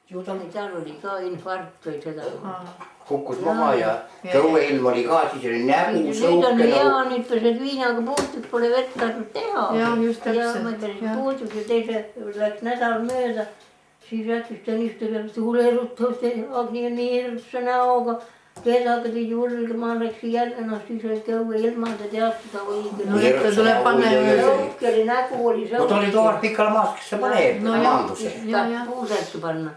Seal oli ka infarkt või seda. Kukkus maha ja tõueilm oli ka, siis oli nägu sõuke. Nüüd on hea, nüüd pesed viinaga puutud, pole vett tarvis teha. Ja just täpselt. Ja ma peres puutud ja teise läks nädal mööda. Siis rääkis Tõnistele tuleerutust ja Agni on nii hirmsa näoga. Kedaga tõi julge, ma läksin jälle, siis oli tõueilmad ja tead seda õige. No et tuleb panna Sõukeri nägu oli No ta oli toar pikale maast, kes see paneb maanduse. Puusettu panna.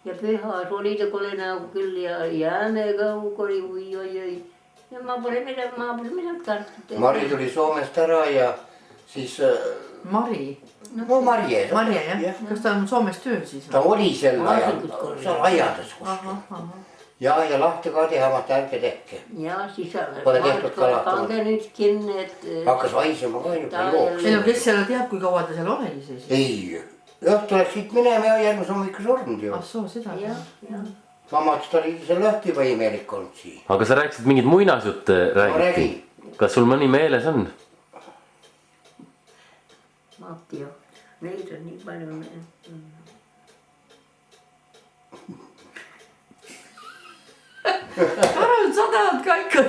Ja pühas oli ta kole nägu küll ja jäämekõug oli oi. Ja ma pole midagi kartnud. Mari tuli Soomest ära ja siis... Mari? No Marje. Marje jah? Kas ta on Soomes tööl siis? Ta oli sel ajal, seal aiades kuskil. Ja lahti ka teha, vaata ärge tehke. Ja siis Pole tehtud kalata. pange nüüd kinni, et... Hakkas vaisema ka juba jooks. Ei no kes seal teab, kui kaua ta seal oli siis? Ei, õhtu läks siit minema ja järgmise hommikul surnud ju. Ah soo, seda. Mamats ta oli seal õhtu juba imelik olnud siin. Aga sa rääkisid mingid muinasjutte räägiti. Kas sul mõni meeles on? Mati jo, neid on nii palju Karol, sa tahad ka ikka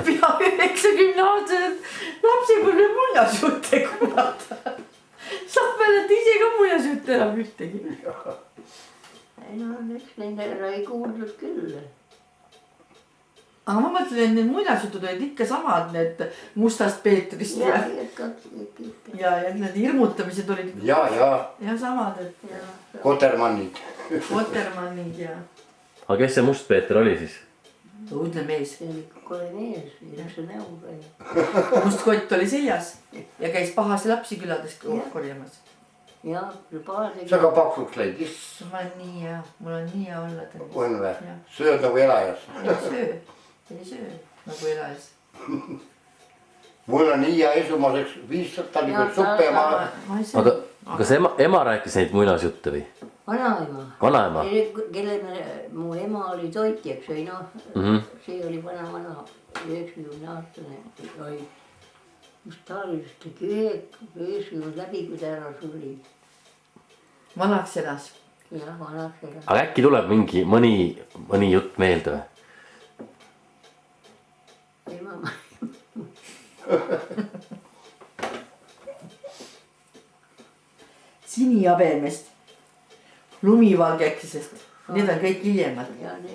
pea 90-aastased lapsepõlve muinasjutte kuulata. Sa mäletad ise ka muinasjutte enam ühtegi. Ei no, eks nendega ei kuuldud küll. Aga ma mõtlen, et need muinasjutud olid ikka samad, need Mustast Peetrist ja need hirmutamised olid Ja samad, et Kotermannid. Kotermannid ja... Aga kes see Must Peeter oli siis? Õudne mees. See oli kole mees, see näuga. Must kott oli seljas ja käis pahasi lapsi külades korjamas. Ja, Sa ka paksuks läid, iss. Ma olen nii hea, mul on nii hea olla. On vä? Sööd nagu elajas. Ei söö nagu elajas. Mul on nii hea esu, ma sööks 500 tallikud suppe ja ma... Aga kas ema rääkis neid muinasjutte või? Vanaema. Vanaema? Kelle mu ema oli toitjaks või noh, see oli vana 90-aastane oli. Mis ta oli, just tegi 90 läbi, kui ta ära suri. Vanaks elas. Jah, vanaks elas. Aga äkki tuleb mõni jutt meelde või? Ei ma... Sinihabemest, lumivalgekesest, need on kõik hiljemad.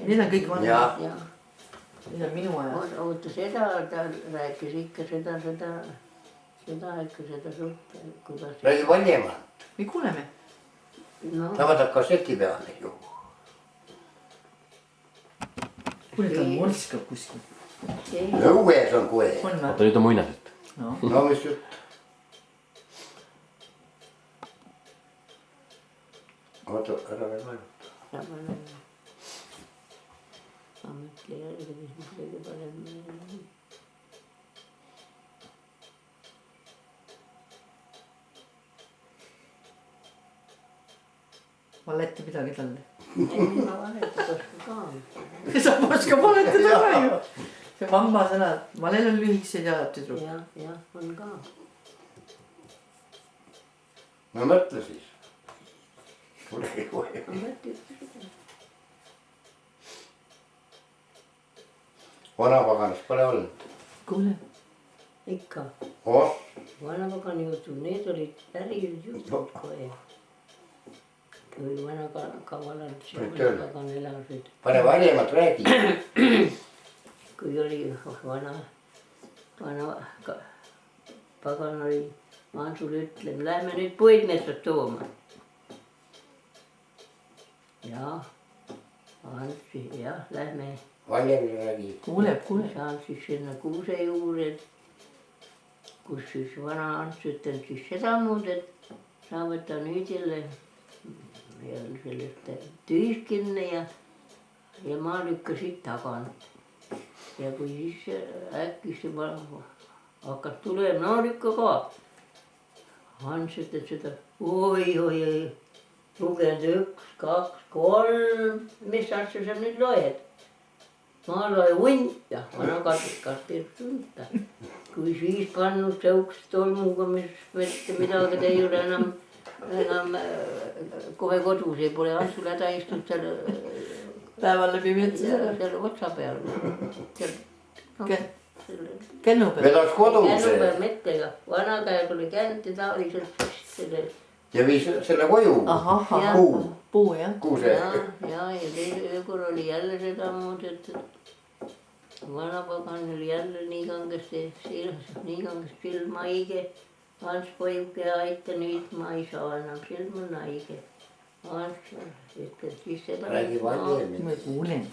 Need on kõik vanad. Need on minu ajal. Oota, seda ta rääkis ikka seda suhte, kuidas... Räägi valjema. Me kuuleme. Ta võtab kasseti peale ju. Kuule, ta on morskab kuskil. Õues on kohe. Oota, nüüd on muinasjutt. No mis jutt? Oota, ära veel vajuta. Ma mõtle järgi, mis kõige parem meelde. Valeta midagi talle. Ei, ma valeta oska ka. Sa oska valetada ka ju. See mamma sõnad, valel on lühikesed jalad tüdruk. Jah, on ka. No mõtle siis. Tulegi kohe. Ma mõtle ikka seda. Vanapaganist pole olnud. Kuule. Ikka. Vanapagani jutud, need olid päris jutud kohe. Kui vanakavalad vanapagan elasid. Pane valjemat räägi. Kui oli vana pagan oli, ma sulle ütlen, lähme nüüd puidmetsast tooma. Jah, lähme. Valjemini räägi. Kuuleb. Saan siis sinna kuuse juured, kus siis vana Ants ütlen siis seda muud, et sa võta nüüd jälle sellest tühis kinni ja ma lükkasin tagant. Ja kui siis äkki see hakkas tulema, no lükka ka. Ants ütles seda, oi, luged 1, 2, 3, mis asja sa nüüd loed? Ma loen hunta, vana kartist hunta. Kui siis pannud tõuks tolmuga, mis mitte midagi te ei ole enam enam kohe kodus ei pole Antsule häda istunud seal päeval läbi metsa selle otsa peal. kennu peal. vedas koduse Kännu peal mettega, vanakäe tuli känd ja ta oli selle ja viis selle koju. Puu jah. Kuuse. ja teine öökord oli jälle sedamoodi, et vanapagan oli jälle nii kangesti silma haige. Ants pojuke aita nüüd, ma ei saa enam, silm on haige. Ants ütles siis seda. Räägi palju. Ma kuulen.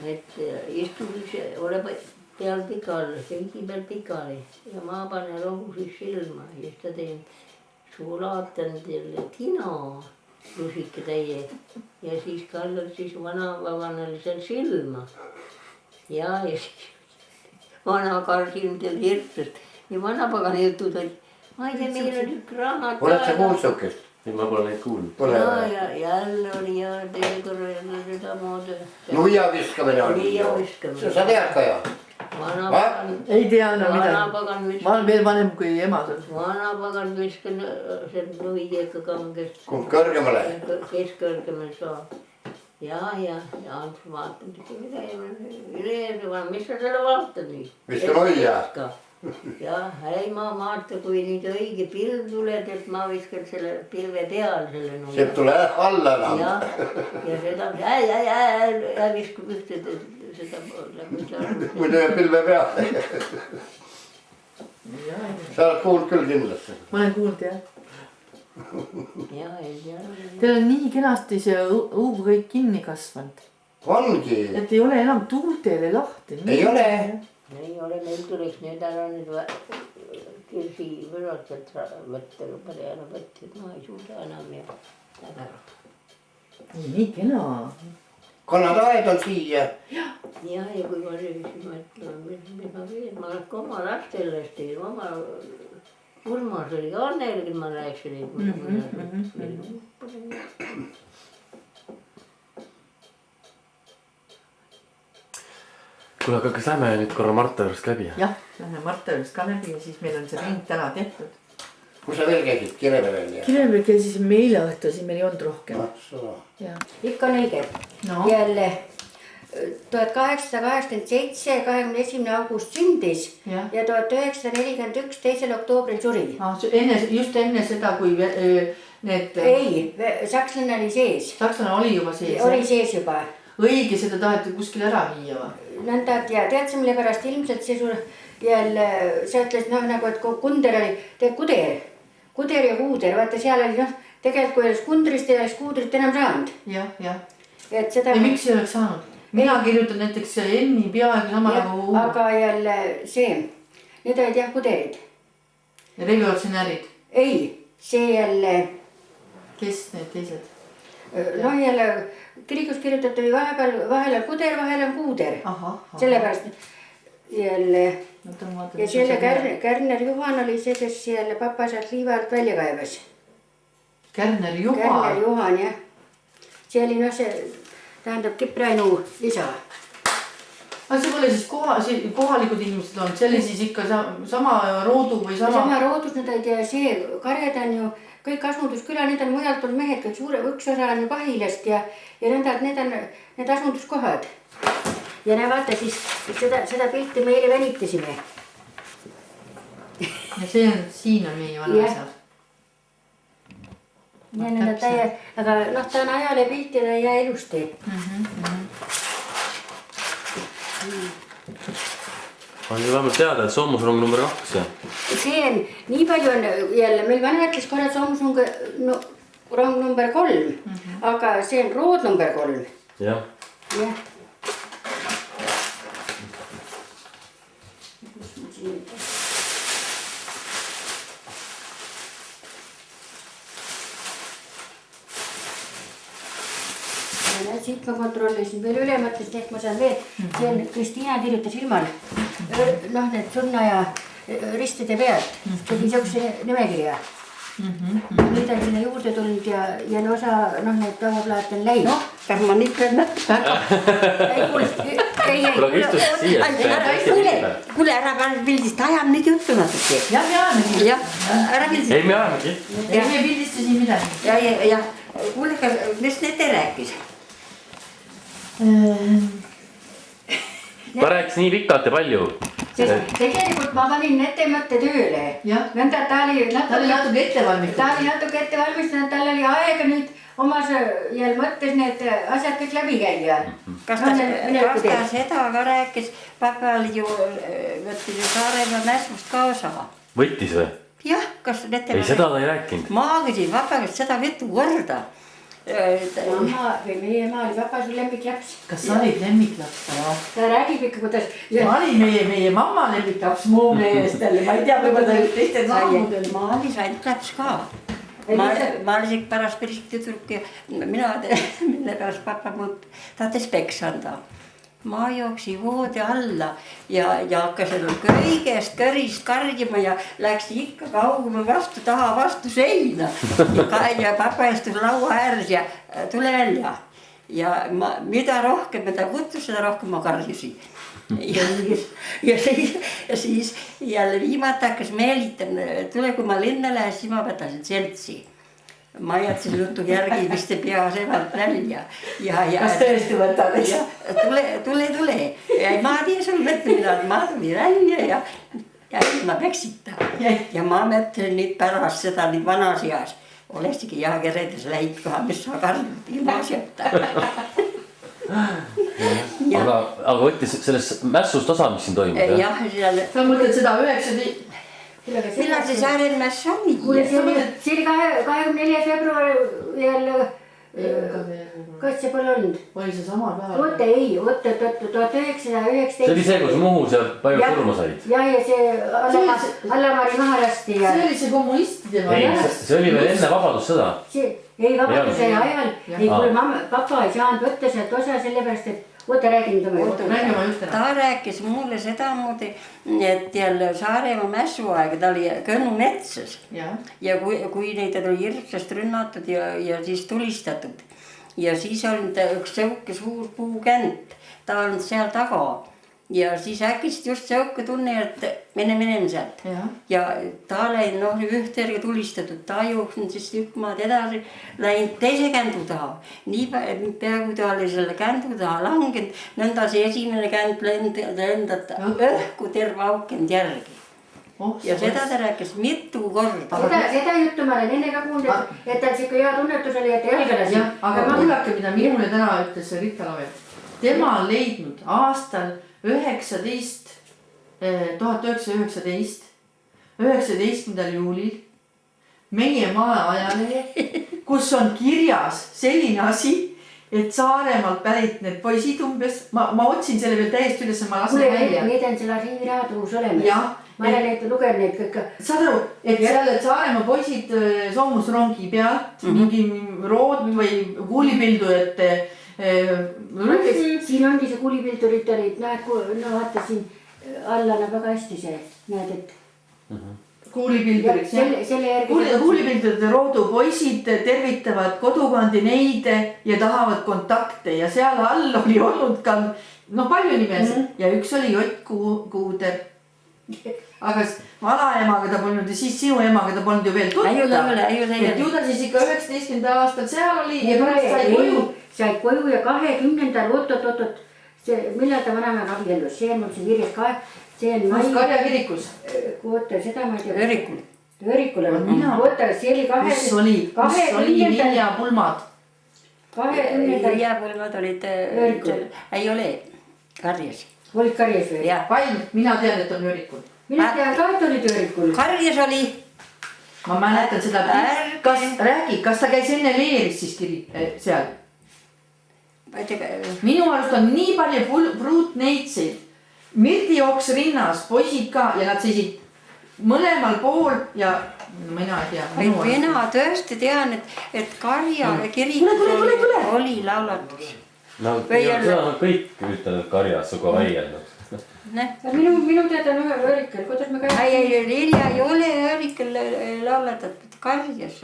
Et istumise ole peal pikal, sengi peal pikali ja ma panen rohu siis silma ja siis ta teen sulatan teile tina lusike täie ja siis kallal siis vanapaganal seal silma. Ja siis vanakarl silm teil hirmsast ja vanapagana jutud oli. Ma ei tea, meil on üks raamat. Oled sa kuulnud sihukest? ei, ma pole neid kuulnud. Ja jälle oli ja teine korra jälle sedamoodi. Nuia viskamine oli. Nuia viskamine. Sa tead ka ja? Vanapagan. Ei tea enam Vanapagan midagi. Ma olen veel vanem kui ema seal. Vanapagan viskan see nuiega kangest. Kumb kõrgemale? Kes kõrgemale saab. Ja Ants vaatad, mis sa selle vaatad nüüd? Viska nuia. Ja ei ma vaata, kui nüüd õige pilv tuled, et ma viskan selle pilve peal selle nuia. Sealt tule alla enam. Ja seda ja viskab ühte seda muidu jääb pilve peale. Sa oled kuulnud küll kindlasti. Ma olen kuulnud jah. Ja ei tea. Teil on nii kenasti see õu kõik kinni kasvanud. Ongi. Et ei ole enam tuulteele lahti. Ei ole. Ei ole, meil tuleks nüüd ära nüüd kirsi võrad sealt võtta, kui palju enam võtta, et ma ei suuda enam ja ära. Nii kena. Kanadaed on siia. Ja kui ma siis mõtlen, mis ma veel, ma olen ka oma lastele tegin, oma Urmas oli ka Annelgi, ma rääkisin. kuule, aga kas lähme nüüd korra Marta juurest läbi? Jah, lähme Marta juurest ka läbi ja siis meil on see ring täna tehtud. Kus sa veel käisid? Kireverel ja? Kireverel käisime eile õhtul, siin meil ei olnud rohkem. Ikka on õige. Jälle 1887, 21. august sündis ja 1941, 2. oktoobril suri. Just enne seda, kui need... Ei, sakslane oli sees. Sakslane oli juba sees. Oli sees juba. Õige, seda taheti kuskil ära viia või? Nõnda, ja tead sa mille pärast ilmselt see sul jälle, sa ütles nagu, et kunder oli, kuder ja kuuder, vaata seal oli tegelikult kui oleks kundrist ei oleks kuudrit enam saanud. Jah. Et seda... Ja miks ei oleks saanud? Mina kirjutan näiteks Enni peaaegu sama nagu... Aga jälle see, need olid jah kuderid. Ja revolutsionäärid? Ei, see jälle... Kes need teised? No jälle kirikus kirjutatud oli vahel on kuder, vahel on kuuder. Sellepärast jälle... Ja selle Kärner Juhan oli see, kes jälle papa sealt liiva alt välja kaevas. Kärner Juhan? Kärner Juhan, jah. See oli see, tähendab Kiprainu isa. Aga see pole siis kohalikud inimesed olnud, see oli siis ikka sama roodu või sama... Sama roodus nad olid ja see karjad on ju kõik asundusküla, need on mujalt olnud mehed, kõik üks osa on ju Pahilast ja nõnda, et need on need asunduskohad. Ja näe vaata siis, seda pilti me eile venitasime. Ja see on, siin on meie vana asjad. Ja need on täie, aga ta on ajale pilti ja ta ei jää elusti. On ju vähemalt teada, et soomusrong number 2. See on, nii palju on jälle, meil vana ütles korra soomusrong number 3, aga see on rood number 3. Jah. Jah. Siit ma kontrollisin veel üle, mõtlesin, et ma saan veel. See on Kristiina kirjutas ilmal. Need surna ja ristide pealt. Tegi siukse nimekirja. Nüüd on sinna juurde tulnud ja no osa, noh, need tavaplaate on läinud. Noh, kas ma nüüd pean natuke? kuule, aga istus siia. Kuule, ära pildist, ajame nüüd juttu natuke. Jah, Ära pildist. ei, me ajamegi. ei me pildistasin midagi. Ja, kuule, mis need rääkis? ma rääkis nii pikalt ja palju. Sest tegelikult ma panin ettemõtte tööle. Nõnda, ta oli natuke ette valmistanud, tal oli aega nüüd omas jälle mõttes need asjad kõik läbi käia. Kas ta seda ka rääkis, papa oli ju, võttis ju Saaremaa mässust ka osa. Võttis või? Jah, kas need ei, seda ta ei rääkinud. Ma küsin papa käest seda mitu korda. Mamma või meie ema oli papa su lemmiklaps. Kas sa olid lemmiklaps? Ta räägib ikka, kuidas... Ma olin meie mamma lemmiklaps mu meelest jälle. Ma ei tea, võib-olla ta oli teistel saamudel. Ma olin ainult laps ka. Ma olin pärast päris tüdruk ja mina, mille pärast papa mult tahtis peksa anda. Ma jooksin voodi alla ja hakkasin kõigest kõrist karjima ja läks ikka kaugema vastu taha, vastu seina. Ja papa istus laua ääres ja tule välja. Ja mida rohkem ta kutsus, seda rohkem ma karjusin. Ja siis jälle viimati hakkas meelitama, tule kui ma linna lähen, siis ma võtasin seltsi. Ma jätsin jutu järgi, vist ei pea semalt välja. Kas tõesti võtad? Tule. Ja ma tii sul mõtle midagi, ma tuli välja ja ilma peksita. Ja ma mõtlen nüüd pärast seda nüüd vanas eas. Olesigi jah keredes läid koha, mis sa karnud ilma asjata. Aga võttis sellest mässust osa, mis siin toimub? Jah, sa mõtled seda 19... Millal see Saaren mäss oli? See oli 24. veebruar jälle... Kas see pole olnud? Oli see sama päev? Oota, 1919. See oli see, kus Muhus ja palju surma said? Ja see Allamari maha lasti. See oli see kommunistide ei, see oli veel enne vabadussõda. Ei, vabaduse ajal. Ei, kui papa ei saanud võtta sealt osa sellepärast, et oota, räägin tõmme. Ta rääkis mulle sedamoodi, et jälle Saaremaa mässuaega, ta oli Kõnnu metsas. Ja kui neid oli hirmsast rünnatud ja siis tulistatud. Ja siis oli üks sõuke suur puukänt, ta olnud seal taga. Ja siis äkist just sõuke tunne, et menem sealt. Ja ta läinud, noh, ühterga tulistatud, ta jooksnud siis tükk maad edasi, läinud teise kändu taha. Nii peaaegu ta oli selle kändu taha langenud, nõnda see esimene känd lendad õhku terve aukend järgi. Ja seda ta rääkis mitu korda. Seda juttu ma olen enne ka kuulnud, et tal siuke hea tunnetus oli, et jalga lasi. Aga kuulake, mida minule täna ütles see Rita Lavel. Tema on leidnud aastal 19. juulil meie maa ajalehe, kus on kirjas selline asi, et Saaremaalt pärit need poisid umbes, ma otsin selle veel täiesti üles, ma lasen välja. Need on seal arhiiviraadus olemas. Ma olen neid lugenud neid kõik. Saad aru, et seal Saaremaa poisid soomusrongi pealt, mingi rood või kuulipildujate siin ongi see kuulipildurid olid, no vaata siin alla näeb väga hästi see, näed, et kuulipildurid, kuulipildurite roodu poisid tervitavad kodukandi neide ja tahavad kontakte ja seal all oli olnud ka palju nimesid ja üks oli Jott Kuuder. Aga vanaemaga ta polnud ja siis sinu emaga ta polnud ju veel tuttav. Et ju ta siis ikka 19. aastal seal oli ja pärast sai koju. Sai koju ja 20. oot, millal ta vanemaga abiellus, see on mul siin kirjas ka, see on mai... Karja kirikus? Oota, seda ma ei tea. Öörikul. Öörikul on. Oota, see oli kus oli viljapulmad? 20. Viljapulmad olid... Ei ole, Karjas. Olid Karjas või? Vaim, mina tean, et on öörikul. Mina tean ka, et olid öörikul. Karjas oli. Ma mäletan seda. Räägi, kas ta käis enne leeris siis seal? Minu arust on nii palju pruutneitseid. Mirdi jooks rinnas, poisid ka ja nad seisid mõlemal pool ja mina ei tea. Mina tõesti tean, et Karja kirikul oli laulatus. No seda on kõik ütelnud Karjas suga vaielnud. minu teada on Öörikel, kuidas me ei, Lilja ei ole Öörikel lauletatud, karjas.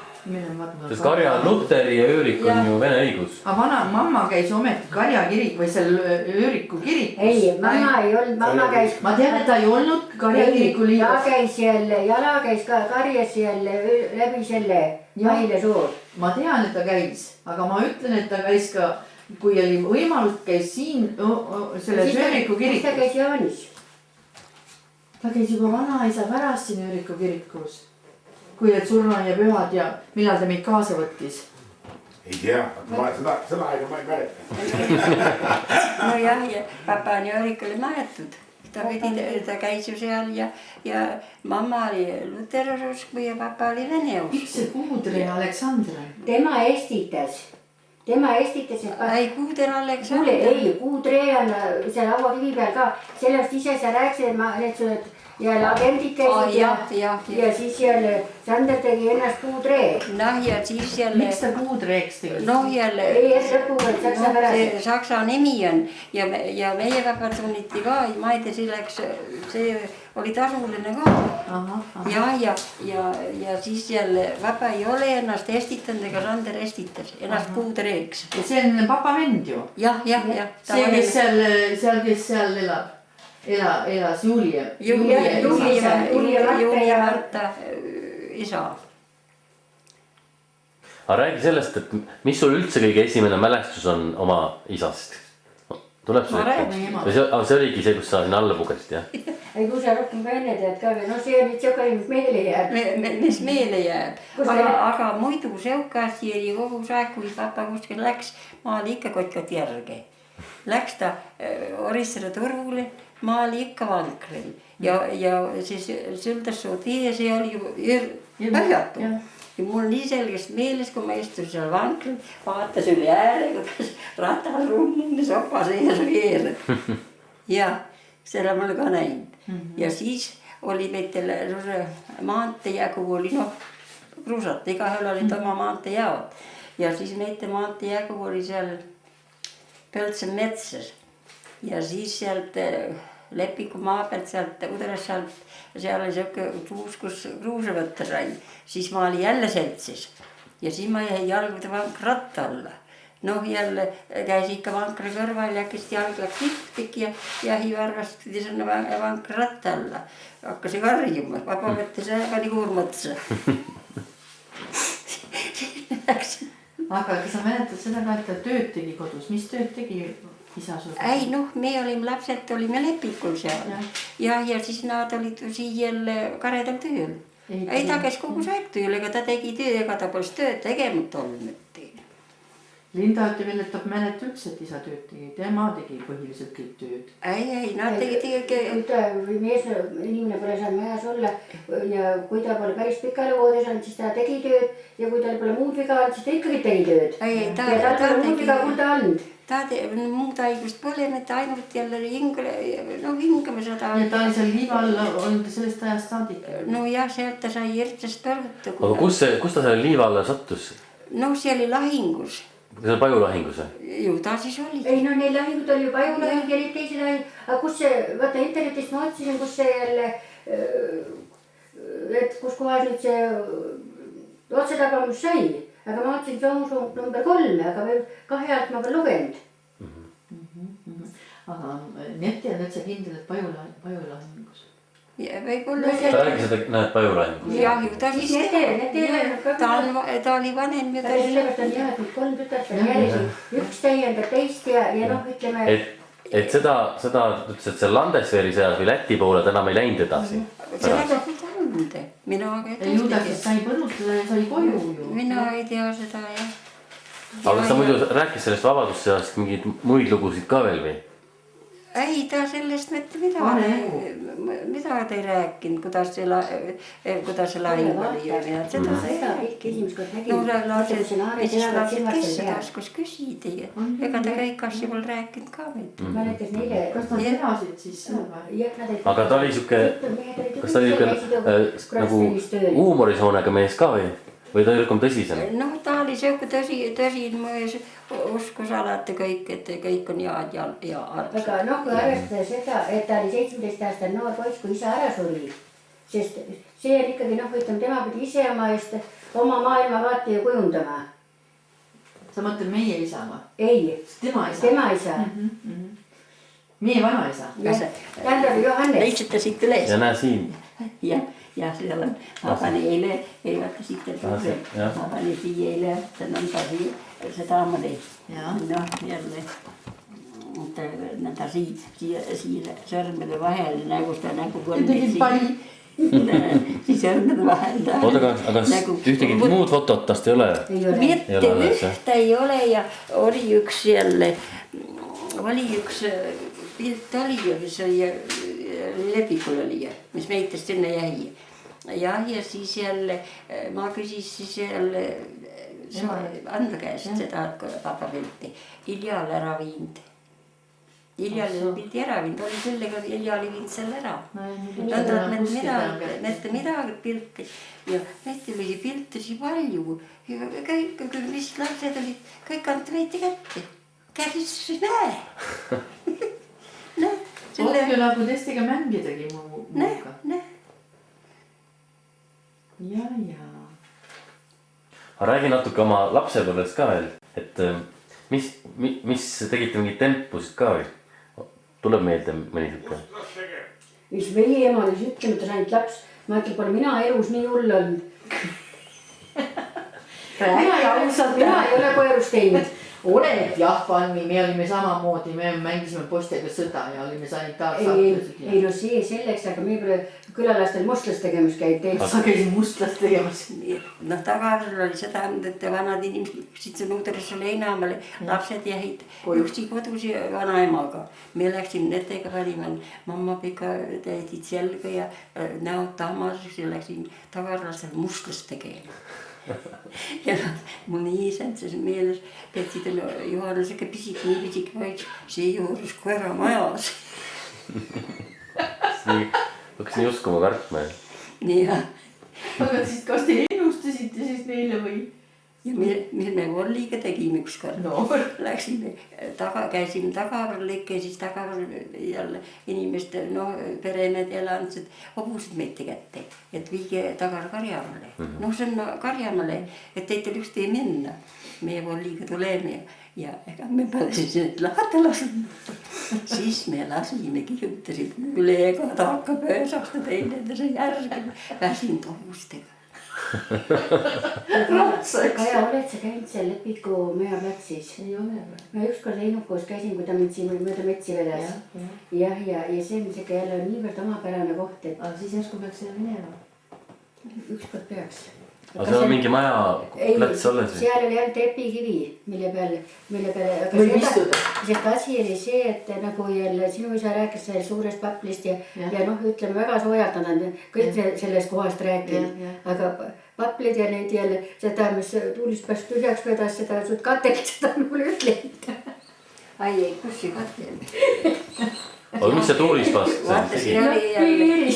sest karja on luteri ja Öörik on ju vene õigus. aga vana mamma käis ometi karjakirik või seal Ööriku kirikus. ei, mamma ei olnud, mamma käis. ma tean, et ta ei olnud karjakiriku liigas. ta käis jälle, jala käis ka karjas jälle läbi selle Maile Suur. ma tean, et ta käis, aga ma ütlen, et ta käis ka, kui oli võimalus, käis siin selles Ööriku kirikus. ta käis Jaanis. ta käis juba vanaisa pärast siin Ööriku kirikus. kui need surma ja pühad ja millal ta meid kaasa võttis. ei tea, seda aega ma ei mäleta. nojah, ja papa on Öörikule maetud. ta käis ju seal ja mamma oli luterluse usku ja papa oli vene usku. miks see Kuudre ja Aleksandr? tema estitas. ei, Kuudre Aleksandr. ei, Kuudre on seal hauakivi peal ka. sellest ise sa rääkisid, et ma need sul jälle agendid käisid ja siis jälle Sander tegi ennast Kuudre. noh, ja siis jälle. miks ta Kuudreeks tegi? noh, jälle. ei, lõpuga saksa pärast. saksa nimi on ja meie papa tunniti ka, ma ei tea, see oli tasuline ka. ja siis jälle papa ei ole ennast estitanud ega Sander estitas ennast Kuudreeks. ja see on papa vend ju? jah. see, kes seal elab. elas Julia Marta isa. aga räägi sellest, et mis sul üldse kõige esimene mälestus on oma isast? tuleb sul ikka? või see oligi see, kus sa sinna alla pugesid, jah? ei, kui sa rohkem ka enne tead ka, no see on nüüd siuke, mis meelde jääb. mis meelde jääb, aga muidu siuke asi oli kogu aeg, kui papa kuskil läks, ma olin ikka kott järge. Läks ta Orissaare turule, ma olin ikka vankril ja siis Süldasoo tee, see oli ju põhjatu. ja mul nii selgest meeles, kui ma istusin seal vankril, vaatas üle ääre, kuidas ratas rummumis opa sees veereb. ja seda ma olen ka näinud. ja siis oli meil maanteejagu oli kruusat, igaühel olid oma maanteejaod. ja siis meie maanteejagu oli seal Pöltse metsas ja siis sealt Lepiku maa pealt, sealt Udrast sealt, seal oli siuke kruus, kus kruuse võtta sai. siis ma olin jälle seltsis ja siis ma jäin jalgude vankratta alla. noh, jälle käis ikka vankra kõrval ja äkki jalg läks tiptik ja hiivarvast tuli sinna vankratta alla. hakkas karjuma, papa võttis pani kuurmotsa. aga kas sa mäletad seda ka, et ta tööd tegi kodus, mis tööd tegi isa sul? ei noh, me olime lapsed, olime Lepikul seal ja siis nad olid siin karedal tööl. ei, ta käis kogu aeg tööl, ega ta tegi töö, ega ta polnud tööd tegemata olnud. Linda ütleb veel, et ta mäletab üldse, et isa tööd tegi, tema tegi põhiliselt kõik tööd. ei, nad tegid. kui ta mees, inimene pole saanud majas olla ja kui ta pole päris pikali voodis olnud, siis ta tegi tööd ja kui tal pole muud viga olnud, siis ta ikkagi tegi tööd. ja tal pole muud viga kuulda olnud. muud haigust pole, mitte ainult jälle hingame seda. ja ta oli seal liiva all olnud sellest ajast saadik. no jah, sealt ta sai hirmsast põrguta. aga kus ta selle liiva alla sattus? no see oli lahingus. see on pajulahingus või? ju ta siis oli. ei no neil lahingud oli ju pajulahing ja need teised lahingud. aga kus see, vaata internetist ma otsisin, kus see jälle, et kus kohas nüüd see otsetagamus sai. aga ma otsin soomusumb number 3, aga veel 2 alt ma pean lugenud. aga Neti on üldse kindel, et pajulahingus. võib-olla. ta rääkis, et näed pajulahingus. jah, ju ta siis ta oli vanem ja ta oli. sellepärast on jah, et nüüd 3 tütart on järjest, üks täiendab teist ja noh, ütleme. et seda ütles, et seal Landesveri seas või Läti poole ta enam ei läinud edasi. sellega ei tulnud. mina aga ei ju ta siis sai põrutada ja sai koju ju. mina ei tea seda jah. aga kas ta muidu rääkis sellest vabadussõjast mingeid muid lugusid ka veel või? ei, ta sellest mitte midagi. mida ta ei rääkinud, kuidas see lahing oli ja seda esimest kord nägin. no lapsed, kes seda oskas küsida ja ega ta kõik asju pole rääkinud ka mitte. mäletas neile. kas nad elasid siis seal? aga ta oli siuke, kas ta oli siuke nagu huumorisoonega mees ka või? või ta oli rohkem tõsisem? Noh, ta oli siuke tõsin mões, uskus alati kõik, et kõik on head ja armsad. Aga noh, kui arvestada seda, et ta oli 17-aastane noor poiss, kui isa ära suri, sest see on ikkagi noh, ütleme, tema pidi ise oma eest oma maailmavaate ju kujundama. Sa mõtled meie isa või? Ei, Tema isa? tema isa. Meie vanaisa? Tähendab Johannes. Leidsite siit üles? Ja näe siin. Ja seal on, ma panin eile, ei vaata siit, et ma panin siia eile, nõnda seda oli. Noh, jälle, nõnda siia sõrmede vahel, nagu seda nägu kolm. Tegid pai. Siis sõrmede vahel. Oota, aga ühtegi muud fotot tast ei ole? Mitte ühte ei ole ja oli üks jälle, pilt oli ju, mis oli lepikul oli, mis meitest sinna jäi. Ja siis jälle, ma küsis siis jälle anda käest seda papapilti. Ilja oli ära viinud. Ilja oli pildi ära viinud, oli sellega, Ilja oli viinud selle ära. Näete midagi pilti ja näete oli piltisi palju. Kõik, mis lapsed olid, kõik anti meiti kätte. Käris näe. Ongi nagu testiga mängidagi muuga. Ja. Räägi natuke oma lapsepõlvest ka veel, et mis tegite mingid tempusid ka või? Tuleb meelde mõni siuke? Mis meie ema oli ütlemata ainult laps, ma ütlen, pole mina elus nii hull olnud. Mina ei ole koerust teinud. Oled jah, Palmi, me olime samamoodi, me mängisime poistega sõda ja olime sanitaarsaatlased. Ei no see selleks, aga me pole külalastel mustlast tegemas käid. Sa käisid mustlast tegemas. Noh, tagasi oli seda, et vanad inimesed läksid Sõnudrisse leinamale, lapsed jäid üksi kodus ja vanaemaga. Me läksime netega panime, mamma pika täidid selga ja näod tahmaseks ja läksime tagasi mustlast tegema. Ja mul nii isendses meeles, petsid Johannes ikka nii pisik vaid seejuures koera majas. Hakkas nii uskuma kartma. Nii jah. Aga siis kas te ennustasite siis neile või? Ja me Volliga tegime ükskord. No. Läksime käisime tagavarlikke ja siis tagavar jälle inimeste, peremed elansed hobusid meite kätte, et viige tagar karjamale. See on karjamale, et teitel just ei minna. Meie Volliga tuleme ja ega me peale siis lahata lasin. Siis me lasime, kihutasime üle ega ta hakkab öösasta teile, et see järgi väsinud hobustega. Kaja, oled sa käinud seal Lepiku Mäeplatsis? Ei ole. Ma ükskord Heinukoos käisin, kui ta mind siin mööda metsi vedas. Ja see on siuke jälle niivõrd omapärane koht, et... Aga siis järsku peaks sinna minema? Ükskord peaks. Aga seal on mingi maja plats alles või? Seal oli ainult epikivi, mille peale... Võib istuda. Sest asi oli see, et nagu jälle sinu isa rääkis suurest paplist ja ütleme väga soojalt nad on kõik sellest kohast rääkinud. Aga paplid ja neid jälle, seda, mis tuulist pääst tühjaks vedas, seda sud katelit, seda mulle ütlenud. Ai ei, kus see katel? Aga mis see tuulist pääst? Vaata, see oli jälle...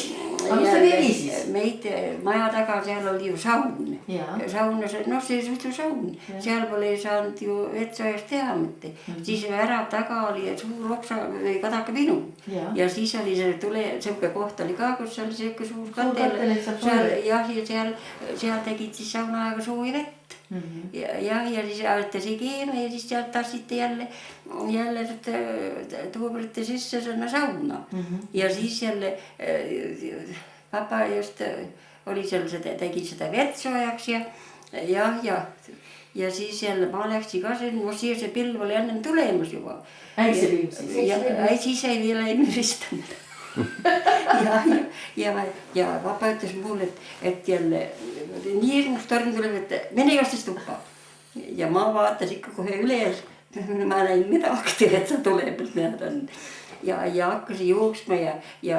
Aga mis ta tegi siis? Meid maja taga seal oli ju saun. Saunas, see oli saun. Seal pole ei saanud ju vetsoojast teha mitte. Siis värav taga oli suur oksa või kadaka pinu. Ja siis oli see siuke koht oli ka, kus oli siuke suur katel. Ja seal tegid siis sauna aega soovi vett. Ja siis ajates keeme ja siis sealt tassite jälle tuubrite sisse sinna sauna. Ja siis jälle papa just oli seal, tegi seda vetsoojaks ja siis jälle ma läksin ka siia see pilv oli ennem tulemas juba. Äiseviim siis? Siis ei vielä ei müristanud. Ja papa ütles mulle, et jälle nii hirmus torm tuleb, et mene jostis tuppa. Ja ma vaatas ikka kohe üles, ma näin midagi, et sa tuleb, et näed on. Ja hakkasin jooksma ja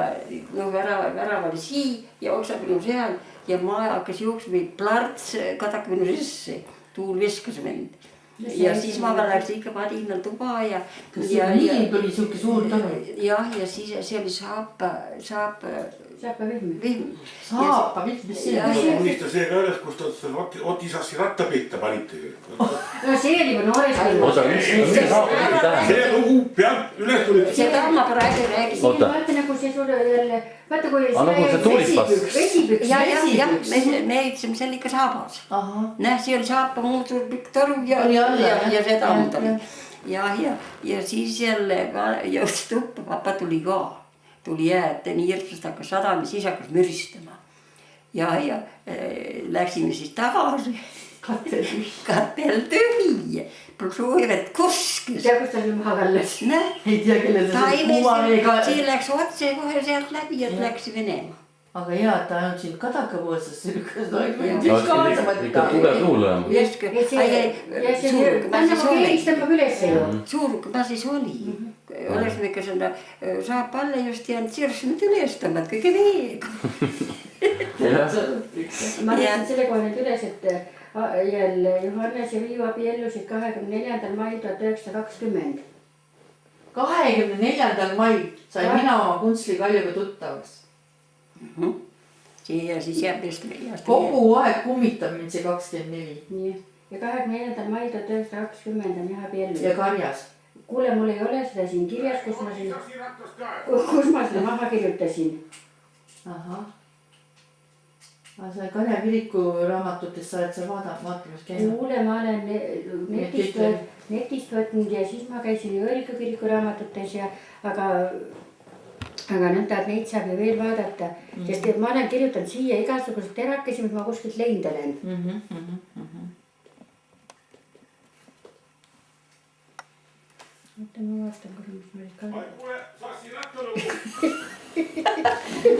värav oli sii ja oksapinu seal ja ma hakkasin jooksma või plarts kadakminu sisse, tuul viskas mind. ja siis ma läks ikka padinal tuba ja. nii tuli siuke suur talu. jah, ja siis see oli saapa-vihm. Saapa-vihm, mis see on? Muista see ka üles, kus ta Otisassi ratta pihta panite. No see oli juba noores. oota, mis tähendab? See lugu pealt üles tulid. Seda ma praegu räägin. Vaata nagu see sul jälle, vaata kui see tuulipas. Vesipüks. jah, me ütlesime, see oli ikka saabas. Näh, see oli saapa muud suur pikk toru ja seda muud oli. ja siis jälle jõudis tuppa, papa tuli ka. Tuli jääte nii hirmsast hakkas sadama, siis hakkas müristama. Ja läksime siis tagasi. Katel tühi. Pruuivet kuskis. Tea, kus ta oli maha kallas? Ei tea, kellel see kuumaveega. See läks otse kohe sealt läbi, et läks Venemaa. Aga hea, et ta on siin kadakapoolses. Ikka tugev tuul olema. Suur, kui ma siis oli. Olesime ikka seda saab alla just jäänud, sirsime tülestama, et kõige veega. Ma mõtlesin selle kohe nüüd üles, et jälle Johannes ja Viiu abiellusid 24. mail 1920. 24. mail sain mina oma kunstlikaljuga tuttavaks. Ja siis jääb just kogu aeg kummitab mind see 24. Nii. Ja 24. mail 1920 on jah abiellusid. Ja karjas. Kuule, mul ei ole seda siin kirjas, kus ma seda maha kirjutasin. Ahah. Sa Karja kiriku raamatutest sa oled seal vaatamas käinud. Kuule, ma olen netist võtnud ja siis ma käisin Jõeliku kiriku raamatutes ja aga nõnda, et neid saab ju veel vaadata. Sest ma olen kirjutanud siia igasugused terakesi, mis ma kuskilt leindelen. Oota, ma vaatan, kus ma olid ka. Kuule, Sassi rattalugu.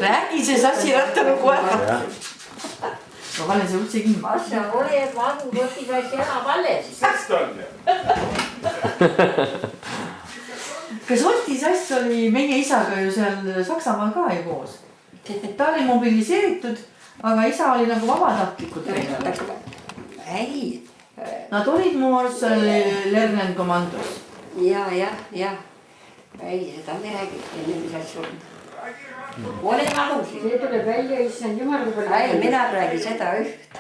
Räägi see Sassi rattalugu ära. Ma panen see üldse kinni. Asja ole, et ma asun Otisassi enam alles. Sest on ju. Kas Otisass oli meie isaga ju seal Saksamaal ka ju koos? Ta oli mobiliseeritud, aga isa oli nagu vabatahtlikult. Ei. Nad olid mu arust seal Lernen komandos. Ja. Ei, seda me räägime, mis asju on. Ole valus. See tuleb välja, issand jumal, kui palju. Ei, mina räägin seda üht.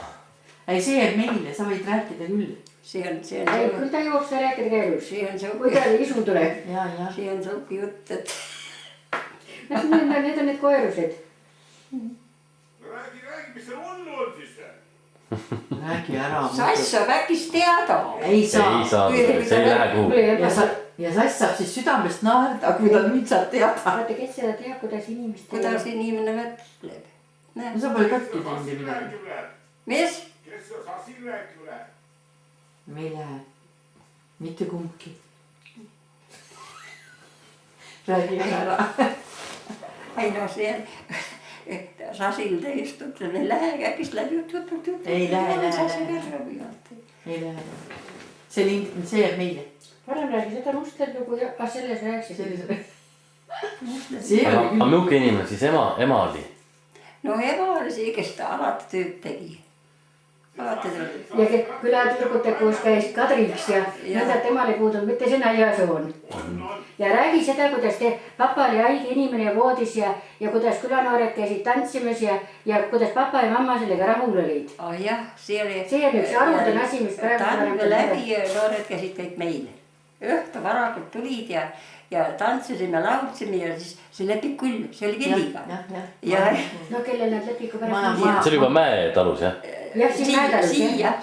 Ei, see jääb meile, sa võid rääkida küll. See on küll ta jooks ta rääkida käilus. Kui ta isu tuleb. See on sõuki jutt, et. Need on need koerused. Räägi, mis see hullu on siis? Räägi ära. Sass saab äkis teada. Ei saa. See ei lähe kuhu. Ja Sass saab siis südamest naerda, kui ta nüüd saab teada. Vaata, kes seda teab, kuidas inimene mõtleb. No sa pole katki teinud midagi. Mis? Kes sa Sassil rääkima läheb? Me ei lähe. Mitte kumbki. Räägi ära. Ei no see Sasil ta istub, see ei lähe äkis läbi. Ei lähe. See jääb meile. Varem räägi seda mustlerlugu ja selles rääksid. Aga milline inimene siis ema oli? No ema oli see, kes ta alati tööd tegi. Ja külatürgute koos käis Kadriks ja nõnda temale puudub mitte sõna hea soon. Ja räägi seda, kuidas papa oli haige inimene ja voodis ja kuidas külanoored käisid tantsimas ja kuidas papa ja mamma sellega rahul olid. Jah, see oli. See on üks arvutan asi, mis praegu talve läbi ja noored käisid kõik meile. Õhtu varakult tulid ja tantsisime, laulsime ja siis see lepikull, see oli Villiga. No kellel nad lepiku pärast. See oli juba Mäetalus, jah? Jah, siin Mäetalus, jah.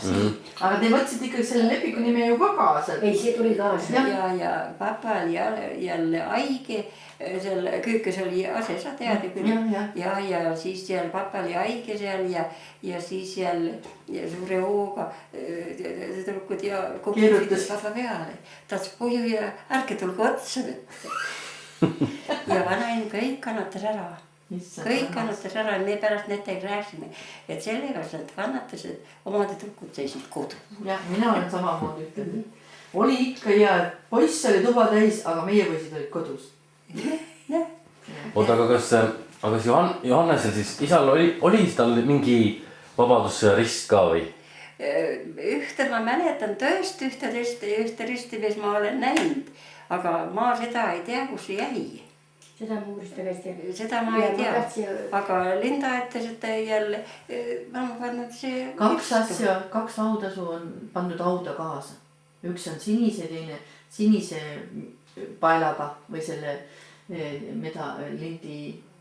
Aga te võtsite ikkagi selle lepiku nime ju ka kaasa. Ei, see tuli kaasa. Ja papa oli jälle haige, seal köökes oli ase, sa tead ju küll. Ja siis jälle papa oli haige seal ja siis jälle suure hooga tüdrukud ja keerutas papa peale. Tahtsi puju ja ärge tulge otsa võtta. Ja vanain kõik kannatas ära. Kõik kannatas ära ja me pärast netega rääksime, et sellepärast nad kannatasid, omad tüdrukud seisid kodus. Jah, mina olen samamoodi ütelnud. Oli ikka hea, poiss oli tuba täis, aga meie poisid olid kodus. Oota, aga kas Johannesel siis, isal oli tal mingi vabadussõja rist ka või? ühte ma mäletan tõesti ühte risti, mis ma olen näinud, aga ma seda ei tea, kus see jäi. Seda ma uurista käest. Seda ma ei tea, aga Linda ütles, et jälle ma olen pannud see... Kaks hautasu on pandud hauda kaasa. Üks on sinise, teine sinise paelaga või selle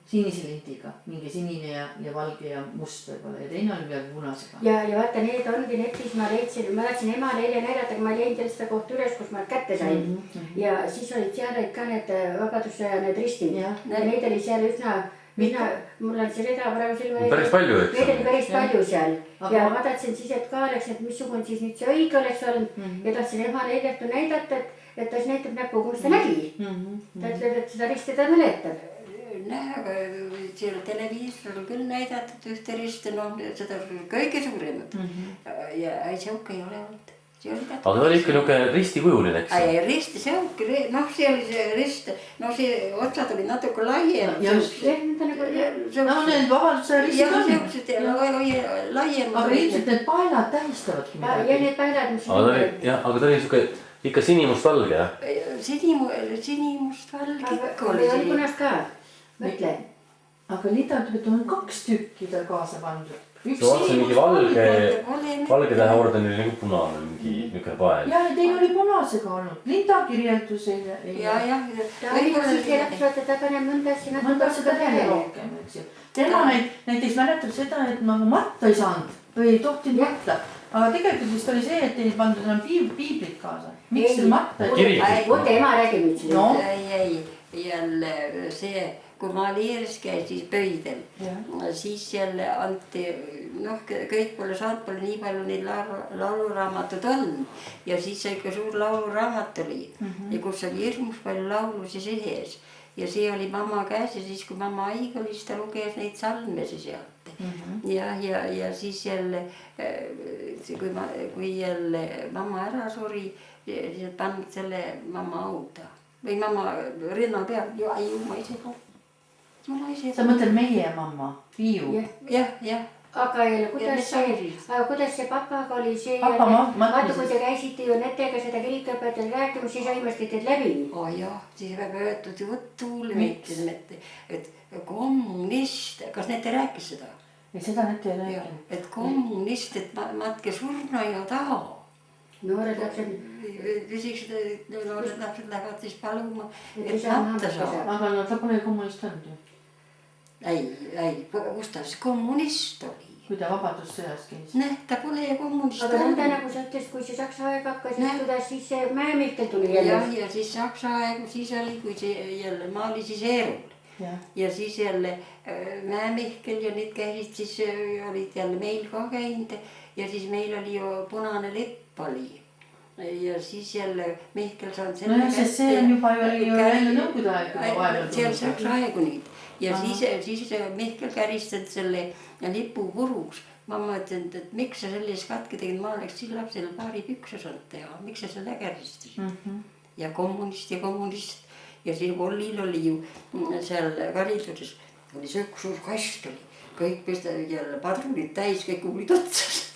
sinise lindiga. Mingi sinine ja valge ja must võib-olla ja teine on veel punasega. Ja vaata, need ongi netis ma leidsin, ma tahtsin emale eile näidata, kui ma leidin teil seda kohta üles, kus ma kätte sain. Ja siis olid seal ka need vabadussõja need ristid. Ja neid oli seal üsna, mul on see rida praegu silma. Päris palju, eks? Neid oli päris palju seal. Ja ma tahtsin siis, et ka oleks, et missugune siis nüüd see õige oleks olnud. Ja tahtsin emale eilehtu näidata, et ta siis näitab näpuga, kus ta nägi. Ta ütleb, et seda risti ta mäletab. Aga seal televiisoril küll näidatud ühte risti, seda kõige suuremat. Ja siuke ei ole olnud. Aga ta oli ikka niisugune ristikujuline, eks? Ei, risti siuke, see oli see rist, see otsad oli natuke laiem. Need vabaduse ristid on. Laiem. Aga ilmselt need paelad tähistavadki midagi. Ja need paelad, mis... Aga ta oli niisugune ikka sinimust-valge, jah? Sinimust-valge ikka oli. Oli punast ka, mõtle. Aga Linda ütleb, et on 2 tükki tal kaasa pandud. See vaatasin mingi valge täheorden oli nagu punane, mingi niisugune pael. Ja teil oli punasega olnud. Linda kirjeldus eile. Ja. Ta oli ka siis keelatud, et ta paneb mõndasse seda teha rohkem, eks ju. Tema näiteks mäletab seda, et nagu matta ei saanud või ei tohtinud matta. Aga tegelikult vist oli see, et ei pandud enam piiblit kaasa. Miks teil matta ei tohtinud? Võte ema räägib nüüd siin. Ei, jälle see... Kui ma Liiris käisin pöidel, siis jälle anti, kõik pole saanud, pole nii palju neid lauluraamatud olnud. Ja siis ikka suur lauluraamat oli ja kus oli hirmus palju laulusi sees. Ja see oli mamma käes ja siis kui mamma haige oli, siis ta luges neid salmesi sealt. Ja siis jälle, kui jälle mamma ära suri, siis pannud selle mamma auta. Või mamma rinna peal, ma ise ka. Sa mõtled meie mamma, Viiu? Jah. Aga kuidas see papaga oli see vaata, kui te käisite ju netega seda kirikõpetajal rääkimus, siis aimasti teid läbi. Jah, siis peab öeldud jutuule, et kommunist, kas need ei rääkis seda? Ei, seda need ei rääkinud. Et kommunist, et matke surna ja taha. Noored lapsed. Küsiks, et noored lapsed lähevad siis paluma, et matta saab. Aga ta pole kommunist olnud ju. Ei, kus ta siis kommunist oli? Kui ta vabadussõjas käis. Ta pole kommunist olnud. Aga nõnda nagu sa ütles, kui see Saksa aeg hakkas, siis see Mäe-Mihkel tuli jälle. Ja siis Saksa aeg siis oli, kui see jälle, ma oli siis Eerul. Ja siis jälle Mäe-Mihkel ja need käisid, siis olid jälle meil ka käinud. Ja siis meil oli ju punane lipp oli. Ja siis jälle Mihkel saanud selle kätte. See on juba ju jälle nõukogude aeg. See on Saksa aegu nüüd. Ja siis Mihkel käristanud selle lipu puruks. Mamma ütlenud, et miks sa sellist katki tegid, ma oleks siin lapsele paari pükse saanud teha. Miks sa selle käristasid? Ja kommunist. Ja siin Vollil oli ju seal kariduses, oli see suur kast oli. Kõik pistavad jälle padrunid täis, kõik kuulid otsas.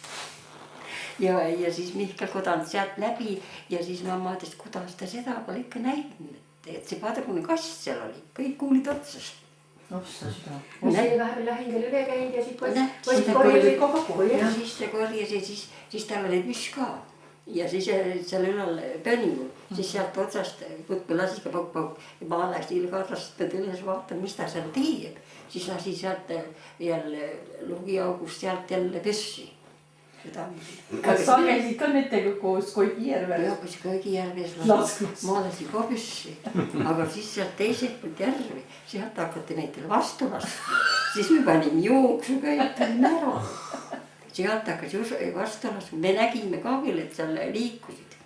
Ja siis Mihkel kodanud sealt läbi ja siis mamma ütles, kuidas ta seda pole ikka näinud. Et see padruni kast seal oli, kõik kuulid otsas. See oli vahepeal lahingel üle käinud ja siis ta korjas ja siis tal oli püss ka. Ja siis seal ülal pönningul, siis sealt otsast putku lasiga pauk. Ja ma läksin ilgarrast üles vaatan, mis ta seal teeb. Siis lasi sealt jälle lugiaugust sealt jälle püssi. Kas sa käisid ka netega koos Koigijärvel? Jah, kus Koigijärves ma lasin ka püssi. Aga siis sealt teiselt poolt järvi, sealt hakati meid vastu laskma. Siis me panim jooksuga ja tulin ära. Sealt hakkas vastu laskma. Me nägime ka veel, et seal liikusid.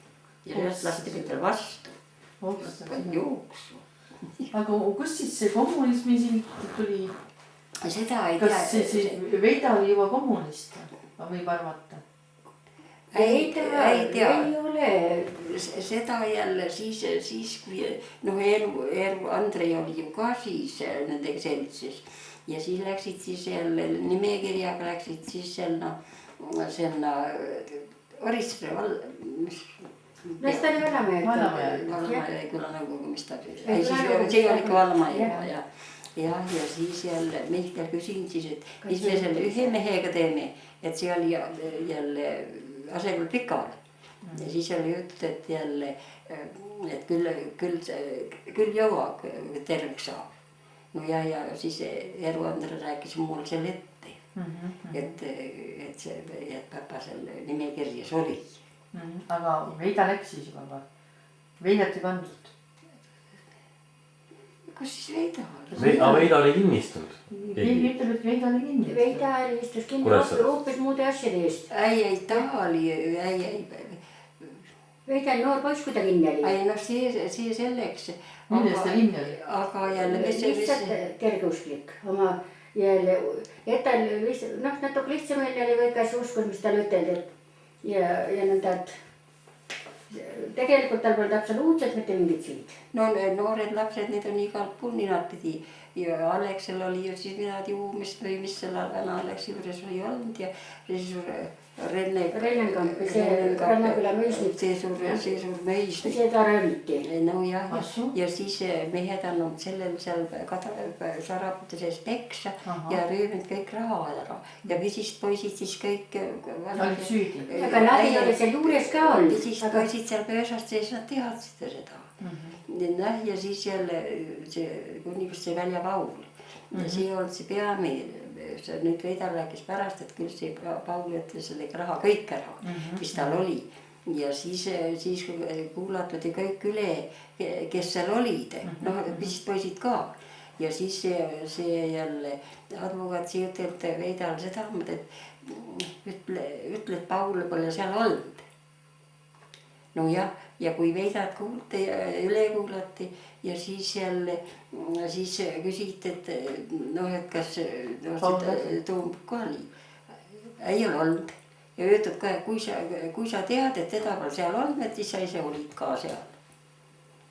Ja sealt lasti meid vastu. Jooksu. Aga kus siis see kommunismi siin tuli? Seda ei tea. Kas see Veida oli juba kommunist? Võib arvata? Ei tea. Ei ole. Seda jälle siis kui Andrei oli ju ka siis nendega seltsis. Ja siis läksid siis jälle nimekirjaga läksid siis seal Orissaare Las ta oli Vallamaja külanõukogu, mis ta siis, ei siis see oli ikka Vallamaja ja siis jälle Mihkel küsin siis, et mis me selle ühe mehega teeme, et see oli jälle asemel Pikal. Ja siis oli jutt, et jälle, et küll jõuab terveks saab. No ja siis Eero Andre rääkis mul selle ette, et papa selle nimekirjas oli. Aga Veida läks siis juba või? Veidat ei pandud? Kas siis Veida oli? Veida oli kinnistunud. Keegi ütleb, et Veida oli kinni. Veida istus kinni hoopis muude asjade eest. Ei, ta oli, Veida oli noor poiss, kui ta kinni oli. ei noh, see selleks. Millest ta kinni oli? Aga jälle, lihtsalt kergeusklik oma jälle, et tal natuke lihtsamini oli kõiges uskud, mis tal üteldi, ja nõnda, et tegelikult tal polnud absoluutselt mitte mingit süüd. No noored lapsed, need on igalt pool ninapidi ja Aleksel oli ju siis midagi uumist või mis selle vana Aleksi juures oli olnud ja siis Rennenkamp, see Rannaküla mõisnik. See suur mõisnik. Seda rööviti. No ja siis mehed annavad sellel seal sarapute sees peksa ja röövinud kõik raha ära. Ja pisist poisid siis kõik olid süüdi. Aga nad ei ole seal juures ka olnud. Pisist poisid seal pöösast sees, nad teadsid seda. Ja siis jälle see kuningast see Välja Paul. Ja see ei olnud see peameel. Nüüd Veida rääkis pärast, et küll see Paul ütles selle raha kõik ära, mis tal oli. Ja siis kuulatud kõik üle, kes seal olid, noh pisist poisid ka. Ja siis see jälle advokaat siia ütleb Veidal seda, et ütle, et Paul pole seal olnud. No jah, ja kui Veidat kuulti ja üle kuulati ja siis jälle siis küsiti, et noh, et kas Toomp ka oli. Ei ole olnud. Ja öeldud ka, kui sa tead, et teda pole seal olnud, et siis sa ise olid ka seal.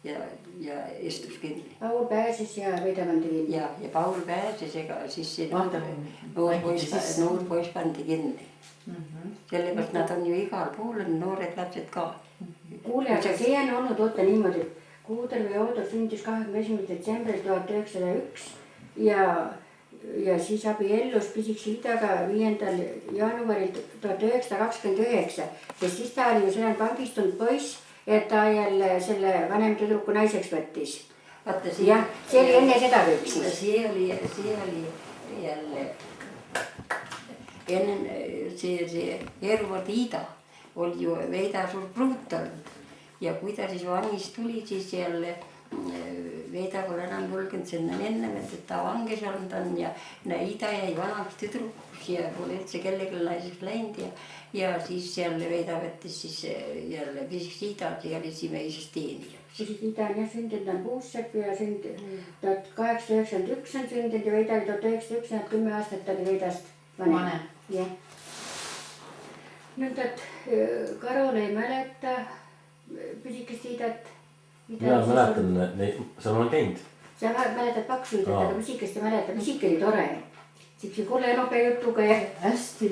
Ja istus kinni. Paul pääses ja Veida pandi kinni. Ja Paul pääses, ega siis see noor poiss pandi kinni. Sellepärast nad on ju igal pool, noored lapsed ka. Kuule, aga see on olnud, oota niimoodi, Kuuder või Oodor sündis 21. detsembril 1901 ja siis abiellus Pisik Hildaga 5. jaanuaril 1929. Ja siis ta oli ju selle vangistunud poiss, et ta jälle selle vanem tüdruku naiseks võttis. Jah, see oli enne seda kõik siis. See oli jälle enne see Ervard Iida oli ju Veida suur pruut olnud. Ja kui ta siis vangist tuli, siis jälle Veida pole enam julgenud sinna ennem, et ta vangis olnud on ja Iida jäi vanaks tüdrukus ja pole üldse kellegi naiseks läinud ja siis jälle Veida võttis siis jälle Pisik Iidad ja oli Simeisest teenija. Pisik Iida on jah sündinud, ta on Puussepp ja sündinud 1891 on sündinud ja Veida oli 1901, nad 10 aastat oli Veidast vanem. Jah. Nüüd, et Karol ei mäleta Pisikest Iidat. Mina mäletan, seal olen käinud. Sa mäletad Paksu Iidat, aga Pisikest ei mäleta. Pisik oli tore. Siukse kulle nope jutuga ja... Hästi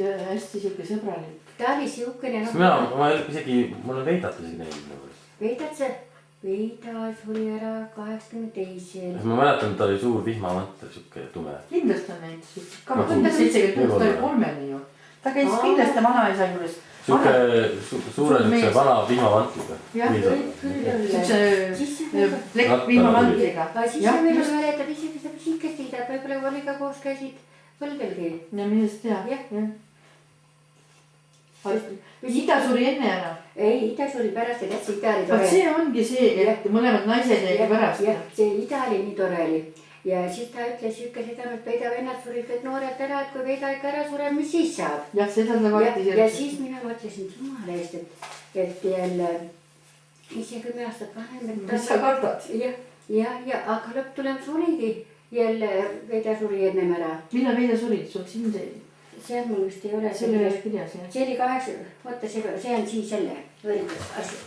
siuke sõbralik. Ta oli siukene nope. Ma isegi, mul on Veidat isegi näinud. Veidat see? Veida suri ära 82. Ma mäletan, ta oli suur vihmamantel, siuke tume. Kindlasti on neid. 76 ta oli 3 ju. Ta käis kindlasti vanaisa juures. Siuke suure vana vihmamantliga. Jah, siukse plekk vihmamantliga. Aga siis sa meil on mäletad isegi seda Pisikest Iidat, võib-olla Valiga koos käisid põlvelgi. Ja millest teab. Ida suri enne ära. Ei, Ida suri pärast, et jätsi Ida oli tore. See ongi see, et mõlemad naised jäi pärast. Jah, see Ida oli nii tore oli. Ja siis ta ütles siuke seda, et Veida vennad surid kõik noored ära, et kui Veida ikka ära sureb, mis siis saab? Jah, seda ta vartis. Ja siis mina mõtlesin jumala eest, et jälle ise 10 aastat vanem. Mis sa kardad? Ja aga lõpptulemus oligi jälle Veida suri ennem ära. Millal Veida suri? Sul siin see? See on mul vist ei ole. See oli üles kirjas, jah. See oli 8, vaata see on siis jälle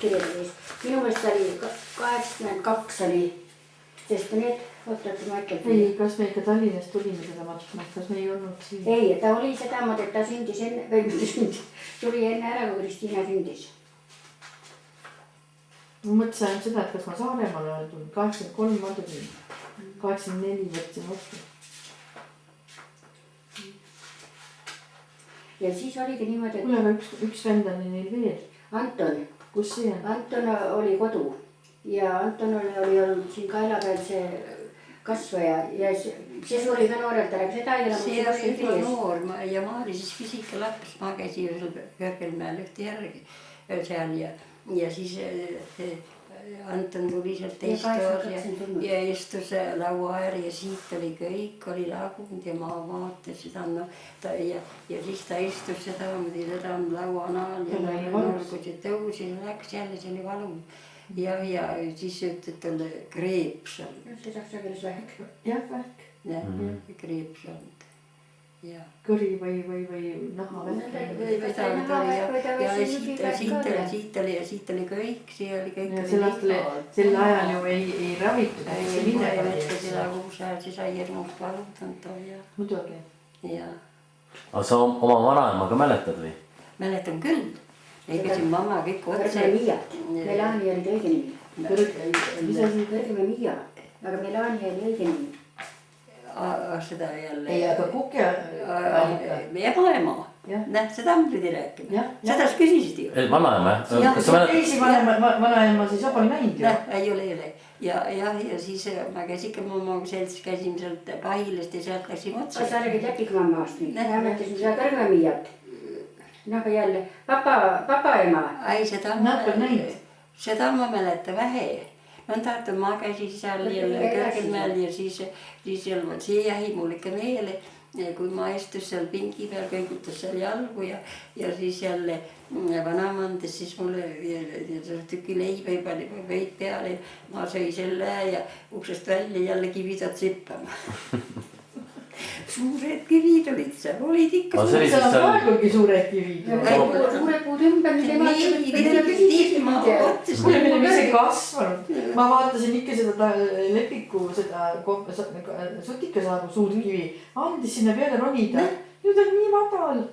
kirjades. Minu meelest oli 82 oli sest need, oota, ma ütlen. ei, kas me ikka Tallinnast tulime seda matma, kas me ei olnud siin? ei, ta oli sedamoodi, et ta sündis enne, või mitte sündis, tuli enne ära, kui Kristiina sündis. ma mõtlesin ainult seda, et kas ma Saaremaale olen tulnud, 83 ma tulin, 84 võtsin vastu. ja siis oligi niimoodi, et kuule, aga üks vend oli neil veel. Anton. kus see on? Anton oli kodu ja Anton oli olnud siin kaela peal see kasvaja ja see suri ka noorelt ära, seda ei ole. see oli juba noor ja Maari siis pisike laps, ma käisin ju seal Kõrgelmäel ühte järgi seal ja siis Anton tuli sealt teist toas ja istus laua äär ja siit oli kõik oli lagunud ja ma vaatasin seda no ja siis ta istus seda laua naal ja kui see tõusis ja läks jälle, see oli valu. ja siis ütled talle kreeps on. see saksa keeles vähk. jah, vähk. jah, kreeps on. kõri või nahavähk. ja siit oli kõik, see oli kõik. sel ajal ju ei ravitud. seda kuusa, siis sai hirmust valutanud ja. muidugi. aga sa oma vanaema ka mäletad või? mäletan küll. ega siin mamma kõik otse. Kõrgmäe Miiat, Melania oli õige nimi. Kõrgmäe Miia, aga Melania oli õige nimi. seda jälle. ei, aga Kuke. ema. näh, seda ma pidi rääkima. seda sa küsisid ju. vanaema jah? teisi vanaema siis juba ei näinud ju. ei ole. ja siis ma käisin ikka mammaga seltsis, käisime sealt Pahilast ja sealt läksime otsa. sa räägid Lepikmammast nüüd, ma mõtlesin seda Kõrgmäe Miiat. noh jälle, papa ema. ei, seda ma mäletan vähe. nõnda, et ma käisin seal jälle Kõrgelmäel ja siis jälle see jäi mul ikka meele, kui ma istus seal pingi peal, kõigutas seal jalgu ja siis jälle vanaema andes siis mulle tüki leiba juba veid peale. ma sõi selle ja uksest välja jälle kivid otsipama. suured kivid olid seal, olid ikka. seal on praegugi suured kivid. suured puud ümber. kuule, meil on ise kasvanud. ma vaatasin ikka seda Lepiku, seda Sutikasaagu suurt kivi. andis sinna peale ronida. nüüd on nii madal.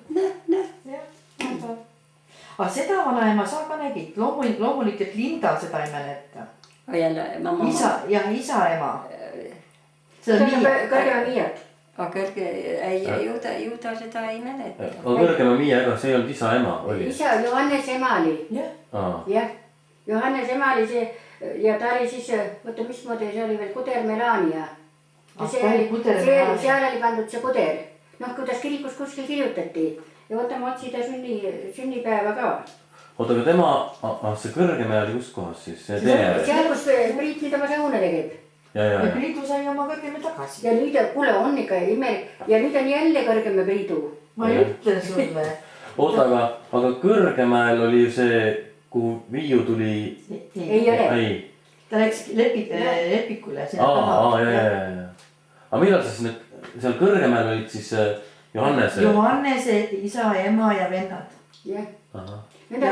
aga seda vanaema sa ka nägid. loomulikult Linda seda ei mäleta. isa ema. Kõrgmäe Miiat. aga ju ta seda ei mäleta. aga Kõrgmäe Miia, ega see ei olnud isa ema, oli? isa, Johannes ema oli. jah, Johannes ema oli see ja ta oli siis, oota mismoodi see oli veel Kuder Melania. seal oli pandud see Kuder. noh, kuidas kirikus kuskil kirjutati ja oota, ma otsin ta sünnipäeva ka. oota, aga tema, see Kõrgemäe oli kus kohas siis? seal, kus Priit nüüd oma sauna tegeb. ja Priidu sai oma Kõrgemäe tagasi. ja nüüd, kuule, on ikka imelik ja nüüd on jälle Kõrgemäe Priidu. ma ei ütle sulle. oota, aga Kõrgemäel oli ju see, kuhu Viiu tuli. ei ole. ta läks Lepikule. aga millal sa siis need, seal Kõrgemäel olid siis Johannese? Johannese isa, ema ja vennad. jah. Vend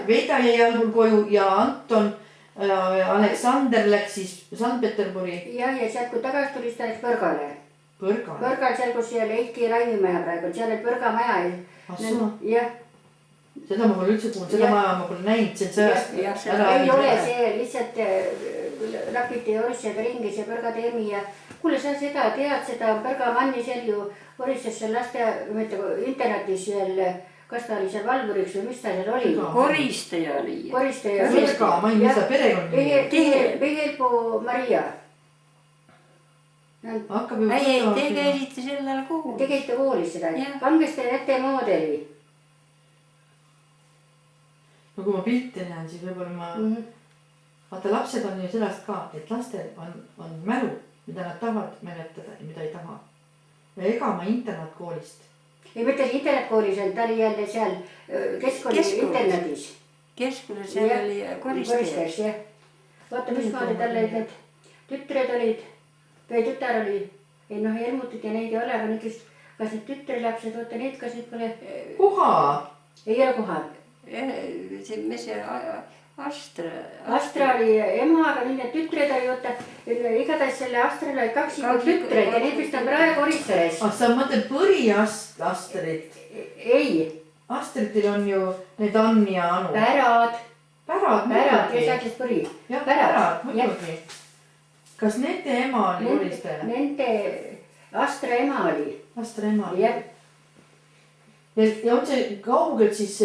Veida jäi algul koju ja Anton, Aleksander läks siis Sankt-Peterburi. ja sealt kui tagasi tuli, siis ta läks Põrgale. Põrgal seal, kus seal Eiki Raivimaja praegu, seal oli Põrgamaja. jah. seda ma pole üldse kuulnud, seda maja ma pole näinud, see on sõjast. ei ole, see lihtsalt rapiti Orissega ringis ja Põrga teemi ja kuule, sa seda tead, seda Põrga manni seal ju Orisses seal internetis seal, kas ta oli seal valvuriks või mis ta seal oli? Koristaja oli. Põrga, ma ei tea seda perekonna. Pehelpuu Maria. ei, te käisite sellel koolis. Te käisite koolis seda, kangesti ette moodeli. no kui ma pilte näen, siis võib-olla ma vaata, lapsed on ju sellest ka, et lastel on mälu, mida nad tahavad mäletada ja mida ei taha. ja ega ma internaatkoolist. ei, mitte internetkoolis, ta oli jälle seal keskkooli internetis. Keskkoolis seal oli koristaja. vaata, mismoodi tal need tütred olid või tütar oli. ei noh, Helmutit ja neid ei ole, aga nüüd just, kas need tütrelapsed, vaata need, kas need pole. Kuha. ei ole Kuha. see Astra oli ema, aga nüüd need tütred oli, oota, igatahes selle Astrale oli 2 tütred ja need vist on praegu Orissares. Sa mõtled Põri Astrit? Ei. Astritil on ju need Anni ja Anu. Pärad, muidugi. kes rääkis Põri. Jah, Pärad, muidugi. Kas nende ema oli Orissares? Nende Astra ema oli. Astra ema oli. Jah. Ja on see kaugelt siis...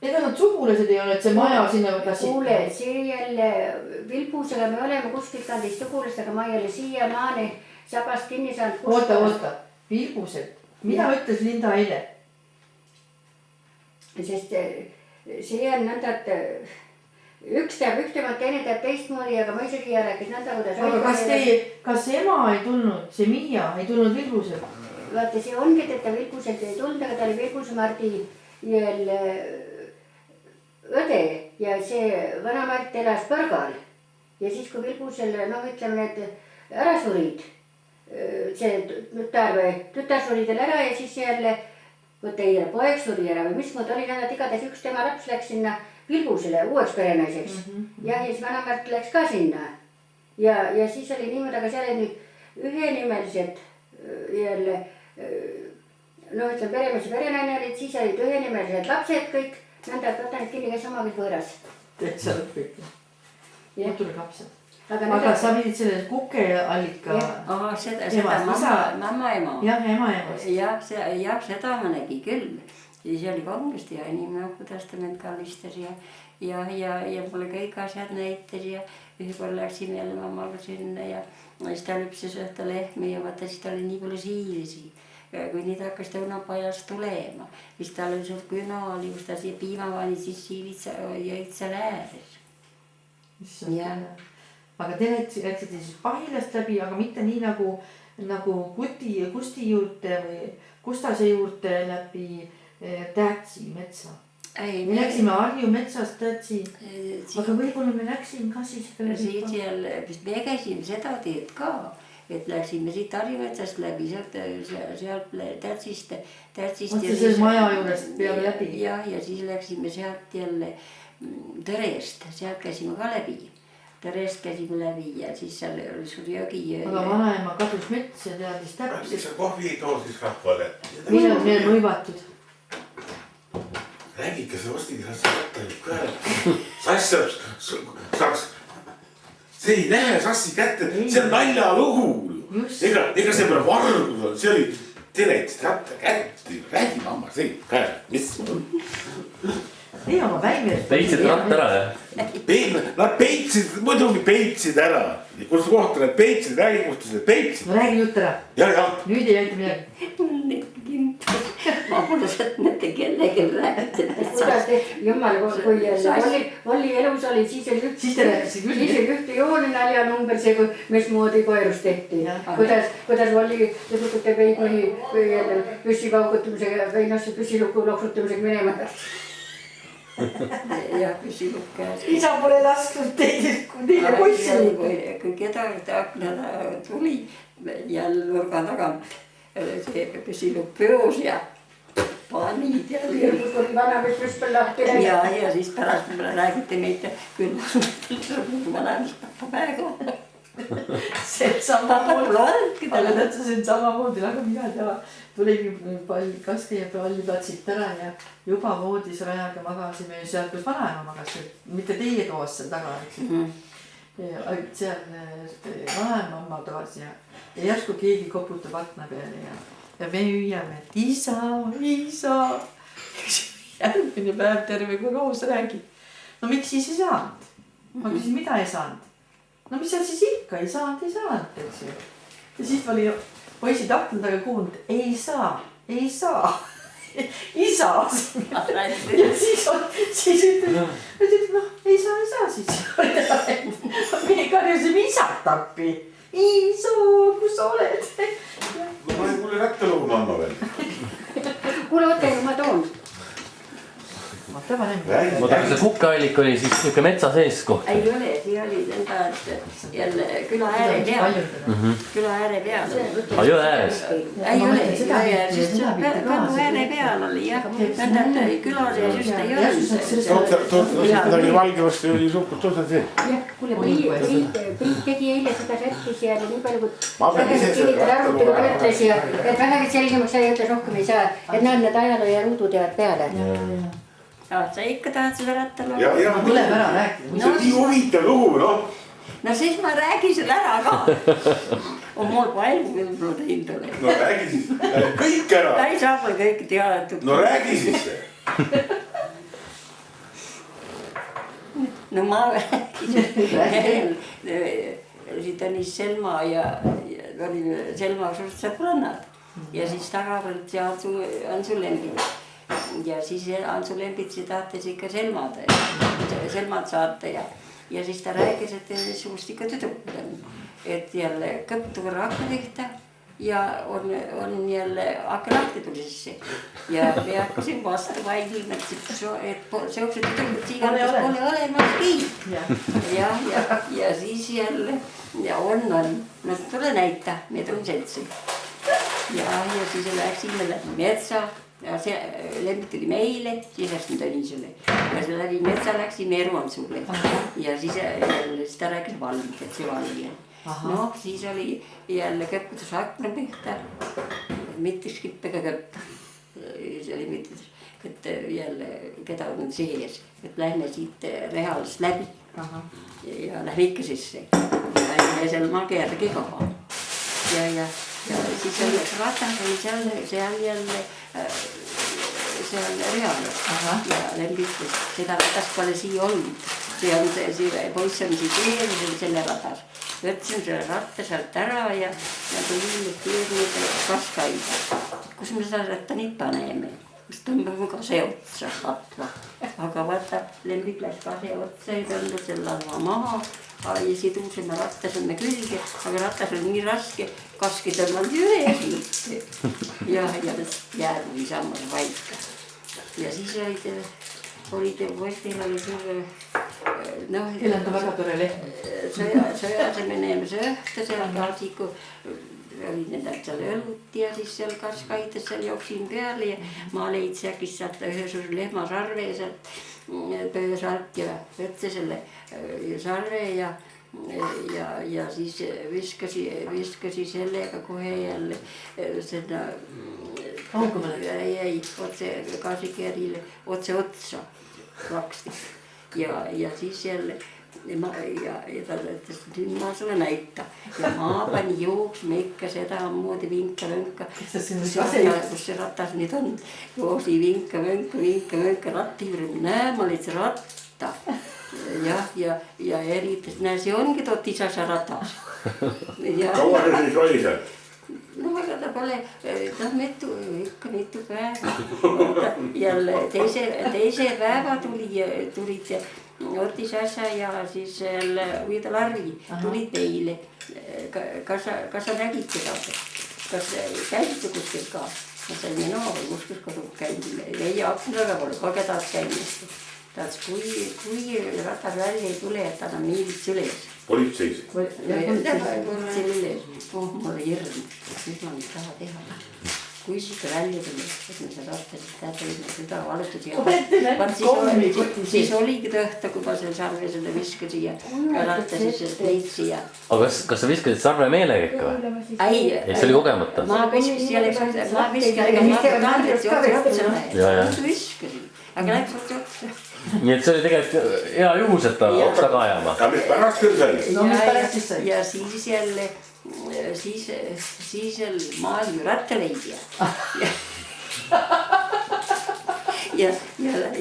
Ega nad sugulased ei ole, et see maja sinna võtasid? Kuule, see jälle Vilbusega me oleme kuskilt kandis sugulast, aga ma ei ole siiamaani sabast kinni saanud. Oota, Vilbused. Mida ütles Linda eile? Sest see on nõnda, et üks teab ühtemoodi, teine teab teistmoodi, aga ma isegi ei rääkinud nõnda, kuidas... Aga kas ema ei tulnud, see Miia ei tulnud Vilbused? Vaata, see ongi, et ta Vilbuselt ei tulnud, aga ta oli Vilbuse Mardi jälle... õde ja see vana Mart elas Põrgal ja siis kui Vilbusel, ütleme need ära surid, see tütar suri tal ära ja siis jälle, poeg suri ära või mismoodi oli nad, igatahes üks tema laps läks sinna Vilbusele uueks perenaiseks. Ja siis vana Mart läks ka sinna ja siis oli niimoodi, aga seal olid nüüd ühenimelised jälle, ütleme perenaine olid, siis olid ühenimelised lapsed kõik. Nõnda, et võta nüüd kinni, kes oma kõik võõras. Täitsa lõpik. Tuli kapsad. Aga sa pidid selle kukeallika... Seda mamma ema. Jah, ema emast. Jah, seda ma nägi küll. Siis oli kongesti ja inimene testament kallistas ja mulle kõik asjad näitas ja ühekord läksime jälle mammaga sinna ja siis ta lüpsis ühte lehmi ja vaata, siis ta oli nii palju siilisi. Kui niitä hakkas õunapajast tulema, siis tal oli suur küna oli, kus ta siia piimavaani siis jõid seal ääres. Aga te läksite siis Pahilast läbi, aga mitte nii nagu Kusti juurde või Kustase juurde läbi Tähtsi metsa. Me läksime Harju metsast Tähtsi, aga võib-olla me läksime ka siis... Me käisime seda teed ka. Et läksime siit Harjumetsast läbi, sealt Tähtsist. See maja juurest peale läbi? Ja siis läksime sealt jälle Tõrest, sealt käisime ka läbi. Tõrest käisime läbi ja siis seal oli suur jõgi. Aga vanaema kadus mets ja teadis täpselt. Miks sa kohvi ei too siis rahvale? Millal on meil mõivatud? Räägike, sa ostigi saad võtta nüüd ka. Sass saaks... See ei näe Sassi kätte, see on naljalugu. Ega see peale vargus on, see oli teletist ratta kätte. Räägi mamma, see käe, mis on? Ei oma päimest. Peitsid ratta ära, jah? Nad peitsid, muidugi peitsid ära. Ja kus kohta nad peitsid, räägi kohta seda peitsid. No räägi jutt ära. Ja. Nüüd ei aita midagi. Ma pole sealt mitte kellegi räägid. Kuidas te, jumal, kui Olli elus oli, siis oli ühte jooni naljanumber see, kui mismoodi koerus tehti. Kuidas Olli tüdrukute peidmehi püssi paukutamisega või see püssiluku loksutamisega minema. Ja püssilukk käes. Isa pole lasknud teile poissi. Kui kedagi aknada tuli jälle nurga tagant, see püssilukk pöös ja panid ja vanamees püspel lahti. Ja siis pärast mulle räägiti neid küll vanamees papa päega. See samamoodi, aga täitsa see samamoodi, aga mina ei tea, tuligi kaske ja palliplatsid ära ja juba voodis rajaga magasime ja seal, kus vanaema magas, mitte teie toas seal taga, seal vanaema toas ja järsku keegi koputab akna peale ja me hüüame, et isa. Järgmine päev terve kui koos räägib. No miks siis ei saanud? Ma küsin, mida ei saanud? No mis seal siis ikka, ei saanud, eks ju. Ja siis oli poisid akna taga kuulnud, ei saa. Isa. Ja siis ütles, noh, ei saa siis. Me karjusime isat appi. Isa, kus sa oled? No ma ei kuule rattalugu mamma veel. Kuule, oota, ma toon. vaata vanem . oota , kas see kukkeallik oli siis niuke metsa sees koht ? ei ole , see oli nõnda , et jälle küla ääre peal , küla ääre peal . jõe ääres . ei ole , kannu ääre peal oli jah , nõnda , et küla sees just ei olnud . midagi Valgevast oli suhkut osa see . kuule , Priit tegi eile seda sättis ja nii palju kui Ma pean ise seda arvutiga töötles ja et vähegi selgemaks sai , ütles rohkem ei saa , et näed need ajaloo ja ruudud jäävad peale . sa ikka tahad seda rattalugu ? tuleb ära rääkida . see on nii huvitav lugu , noh . no siis ma räägin selle ära ka . on mul palju võib-olla teinud olen . no räägi siis , kõik ära . ta ei saa mul kõike teada . no räägi siis . no ma räägin . siit oli Selma ja olime Selma suht sõbrannad ja siis tagapoolt see Antsu Lembit ja siis Antsu Lembitsi tahtis ikka Selmad saata ja siis ta rääkis, et niisugust ikka tüdrukut on, et jälle kõptu korra akna tehta ja on jälle akna lahti tuli sisse ja me hakkasin vastu vaidlema, et seoksed tüdrukud siigandas pole olemaski ja siis jälle ja on, no tule näita, meid on seltsi ja siis läksime läbi metsa ja see Lembit tuli meile, siis läksime Tõnisele ja see läbi metsa läksime Eruantsule ja siis ta rääkis valmik, et see valmi on. Noh, siis oli jälle köpkutus akna pihta, mittiskippega köpp, see oli mittis, et jälle keda on sees, et lähme siit rehalist läbi ja lähme ikka sisse ja seal maage järgi kaha ja siis oli üks ratas oli seal jälle seal real ja Lembit, seda ratast pole siia olnud, see poiss on siit eelmisel selle ratas. Võtsin selle ratta sealt ära ja tulin nüüd kaskaida, kus me seda ratta nüüd paneme, kus tõmbame kase otsa ratva. Aga vaata, Lembit läks kase otsa ja tõmbas selle ladva maha ja sidusime rattasime külge, aga rattas oli nii raske, kaski tõmbanud üles mitte. Ja jääb niisama paika. Ja siis olid poistil oli sulle Teil on ka väga tore lehm. Sõjasemine sööhta seal kaasiku oli nendelt seal õlut ja siis seal kaskaites seal jooksin peale ja ma leidsin äkki sealt ühe suur lehmasarve sealt pöösalt ja võtsin selle sarve ja siis viskasi sellega kohe jälle seda ei, otse kaasikerile otse otsa laksti ja siis jälle ja ta ütles, et nüüd ma sulle näita ja ma panin jooksma ikka seda ammoodi vinka-vönka, kus see ratas nüüd on, jooksin vinka-vönka ratti juurde, näe ma olid see ratta ja eritas, näe see ongi toot isasa ratas. Kaua see siis oli seal? No ega ta pole, ikka mitu päeva. Jälle teise päeva tulid Ortis Äsa ja siis Uida Larvi tulid meile. Kas sa nägid seda? Kas käisite kuskil ka? Ma sain no, kuskil kodus käinud. Ei aknaga pole, koge tahad käinud. Tahad, kui ratas välja ei tule, et anna miilits üles. Politseis? Politsei üles. Mulle hirm, nüüd ma ei taha teha. Kui siit välja tuli, et me seda rattasid kätte seda valutud ja siis oligi tõhta, kui ma selle sarve seda viskasin ja rattasid sellest leidsi ja... Aga kas sa viskasid sarve meelega ikka või? Ei, see oli kogemata? ma viskasin, aga läks otsa. Nii et see oli tegelikult hea juhus, et ta taga ajama. Ja mis pärast küll sai? Ja siis jälle, siis ma olin ju rattaleidja.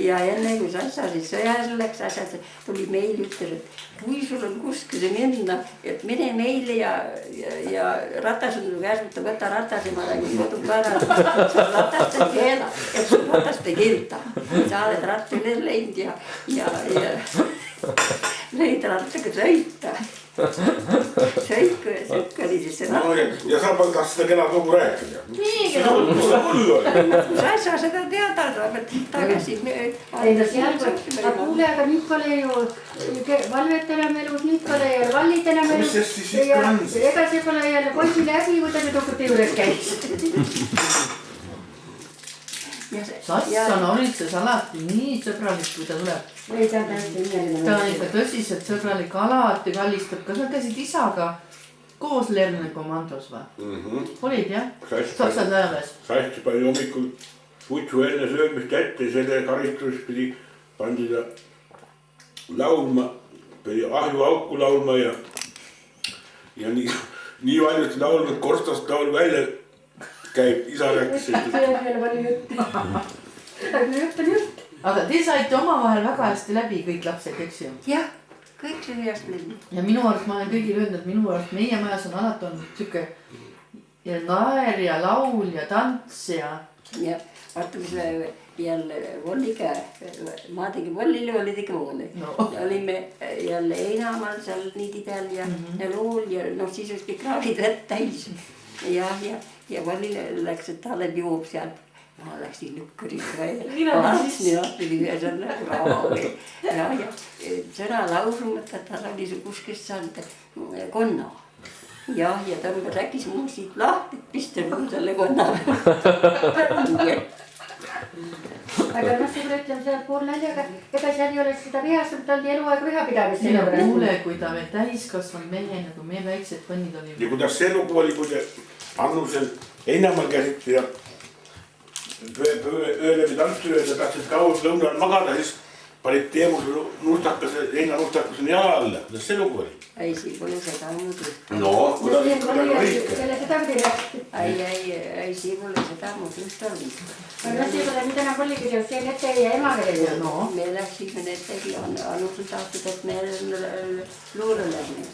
Ja enne kui Sassa siis sõjas läks, Sassa tuli meile ütles, et kui sul on kuskile minna, et mine meile ja ratas on käes, mutta võta ratas ja ma räägin kodu pära, et ratast ei keela, et sul ratast ei keelta. Sa oled ratta üles leidnud ja leid rattaga sõita. Sõitku oli siis see ratta. Ja sa tahad seda kena lugu rääkida? Nii, kena lugu. Sassa seda teada saame tagasi. ei no seal, aga kuule, aga nüüd pole ju Valvet enam elus, nüüd pole ja Vallit enam elus. Ega see pole jälle poisile häbi, kui ta nüüd okuti juures käis. Sassan Oritsas alati nii sõbralik, kui ta tuleb. ei, ta on täiesti imeline. Ta on ikka tõsiselt sõbralik, alati kallistab. Kas nad käisid isaga koos Lerni komandos või? Olid jah? Saksa sõjaväes. Sassi pani hommikul sutsu enne söömist ette, selle karistus pidi pandi ta laulma, pidi ahjuauku laulma ja nii valjusti laulma, et korstast laul välja käib, isa rääkis. See on jälle palju jutt. Aga jutt on jutt. Aga te saite omavahel väga hästi läbi kõik lapsed, eks ju? jah, kõik see heast läbi. Ja minu arust ma olen kõigil öelnud, et minu arust meie majas on alati olnud siuke naer ja laul ja tants ja. Ja vaata, kui see jälle Volliga, ma tegin Vollile, Volli tegi Vooli. Olime jälle Einamal seal niidi peal ja lool ja noh, siis olid kõik kraavid vett täis. Ja Vollile läks, et ta läbi joob sealt. Ma läksin lukkuriga ja tuli selle kraavi. Ja sõna lausumata, et ta oli kuskist saanud konna. Ja tõmbas äkis muu siit lahti, et pistel mul selle konna. Aga noh, see ütleme seal pool naljaga, ega seal ei ole seda vihastanud, ta oli eluaeg vihapidamist. Sina kuule, kui ta veel täiskasvanud mehe, nagu meie väiksed põnnid olime. Ja kuidas see lugu oli, kui te Annusel Einamal käsite ja öölevi tantsuööd ja tahtsid kauas lõunal magada, siis panid Teemus Eina nustakas jala alla. Kuidas see lugu oli? Ei, siin pole seda muud. No, kuidas õige? Kelle seda pidi rääkida? Ei, siin pole seda muud just olnud. Aga see pole nüüd enam Volliga seos, see nete ja emaga teile. Me läksime netegi, Annusel tahtnud, et me luule lähme.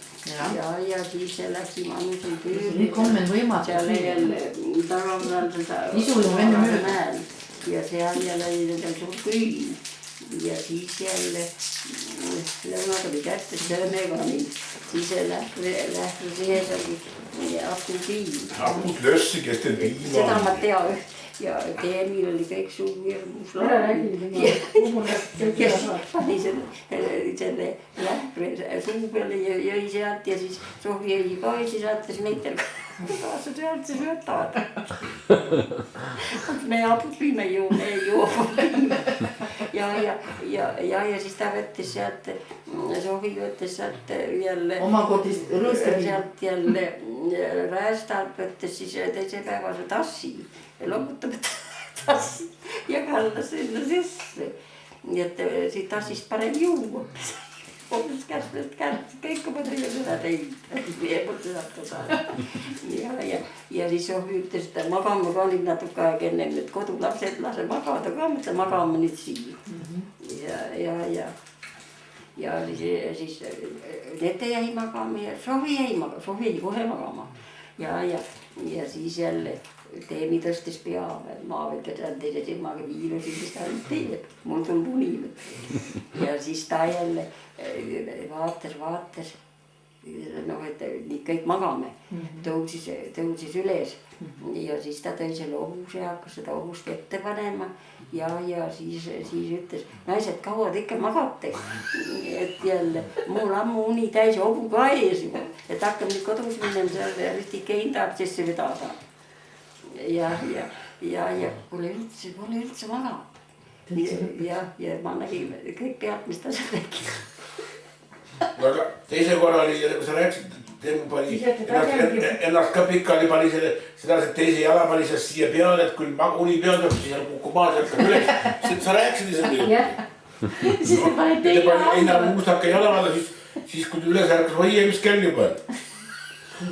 Ja siis läksime Annusel tööle. Nii kommen võimatu. Seal jälle tagamal seda mäel. Ja seal jälle oli nendel suur küün. Ja siis jälle lõunad oli kätte, sööme ka nii. Siis lähtus ees oli akul piim. Akul lössi kestel piima. Seda ma tean. Ja Teemil oli kõik suu hirmus lahti. Ja siis pani selle lähkre suu peale ja jõi sealt ja siis Sohvi jõi ka ja siis vaatas meitel kaasa sealt siis võtavad. Me apudlime ju, me ei joo. Ja siis ta võttis sealt, Sohvi võttis sealt jälle. Oma kodist rõõstabi. Sealt jälle räästalt võttis siis teise päevase tassi. Ja loputab tassi ja kallas sinna sisse. Nii et siit tassist parem juua. Hoopis käsplest kärt, kõik oma teile seda teinud. Eemalt seda saada. Ja siis Sohvi ütles, et magama ka nüüd natuke aeg ennem, et kodulapsed lase magada ka, mõtle magama nüüd siin. Ja siis nete jäi magama ja Sohvi jäi kohe magama. Ja siis jälle Teemi tõstis pea, ma võikka seal teise silmaga viilusin, mis ta nüüd teeb. Mul tuleb uni. Ja siis ta jälle vaatas, noh, et nii kõik magame. Tõusis üles ja siis ta tõi selle ohuse ja hakkas seda ohust ette panema. Ja siis ütles, naised, kaua te ikka magate. Et jälle, mul ammu uni täis ohu ka ees juba. Et hakkam nüüd kodus minnem seal ristike hindab sisse vedada. Ja pole üldse magama. Ja ma nägin kõik pealt, mis ta seal tegi. Aga teise korra oli, kui sa rääkisid, Teemu pani ennast ka pikali, pani seda teise jala pani siia peale, et kui uni peal tõb, siis kukku maas jätkab üles. Sa rääkisid ise nii. Siis te pani teie alla. Eina mustake jala alla, siis kui üles ärkas, oi, mis kell juba.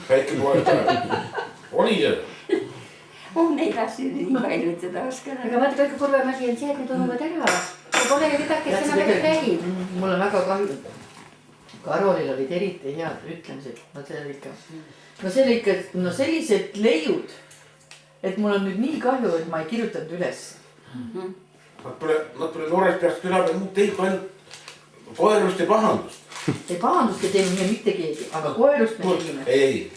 Väike poolest ära. Oli jah. Neid asju nii palju, et seda oskan. Aga vaata, kõige kurvem asi on see, et need unuvad ära. Pole ju kedagi, kes enam kõik räägib. Mul on väga kahju. Karolil olid eriti head ütlemised. No see oli ikka, sellised leiud, et mul on nüüd nii kahju, et ma ei kirjutanud üles. Nad pole noorest peast küla peal muud teinud, ainult koerust ja pahandust. ei pahandust ei teinud me mitte keegi, aga koerust me tegime. ei,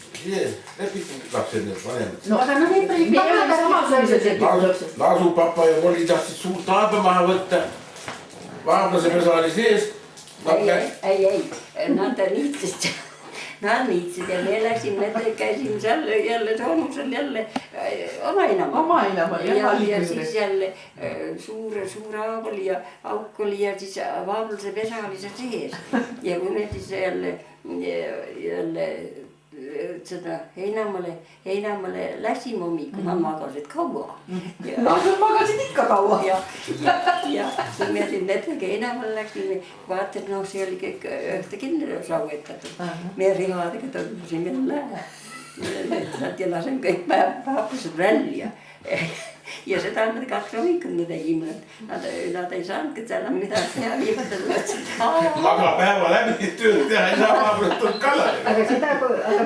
lepiti lapsed need vanemad. no aga no need olid samasugused lepitulapsed. Laasu papa ja Molli tahtsid suurt aeba maha võtta. Vaamlase pesa oli sees. ei, nad niitsid ja me läksime, käisime seal jälle soonusel jälle oma inamal. Ja siis jälle suur auk oli ja siis vaamlase pesa oli seal sees. Ja kui me siis jälle seda heinamale läksime hommikul, nad magasid kaua. Nad magasid ikka kaua. Ja kui me siin netega heinamale läksime, vaatad, no see oli kõik 90 sauetatud. Me rihadega tõmbasime jälle ja lasen kõik paapused välja. Ja seda nad 2 hommikul me tegime, nad ei saanudki enam midagi teha, viimasel mõtlesid. Aga päeva läbi tööd teha ei saa, vahepeal kallale. aga seda,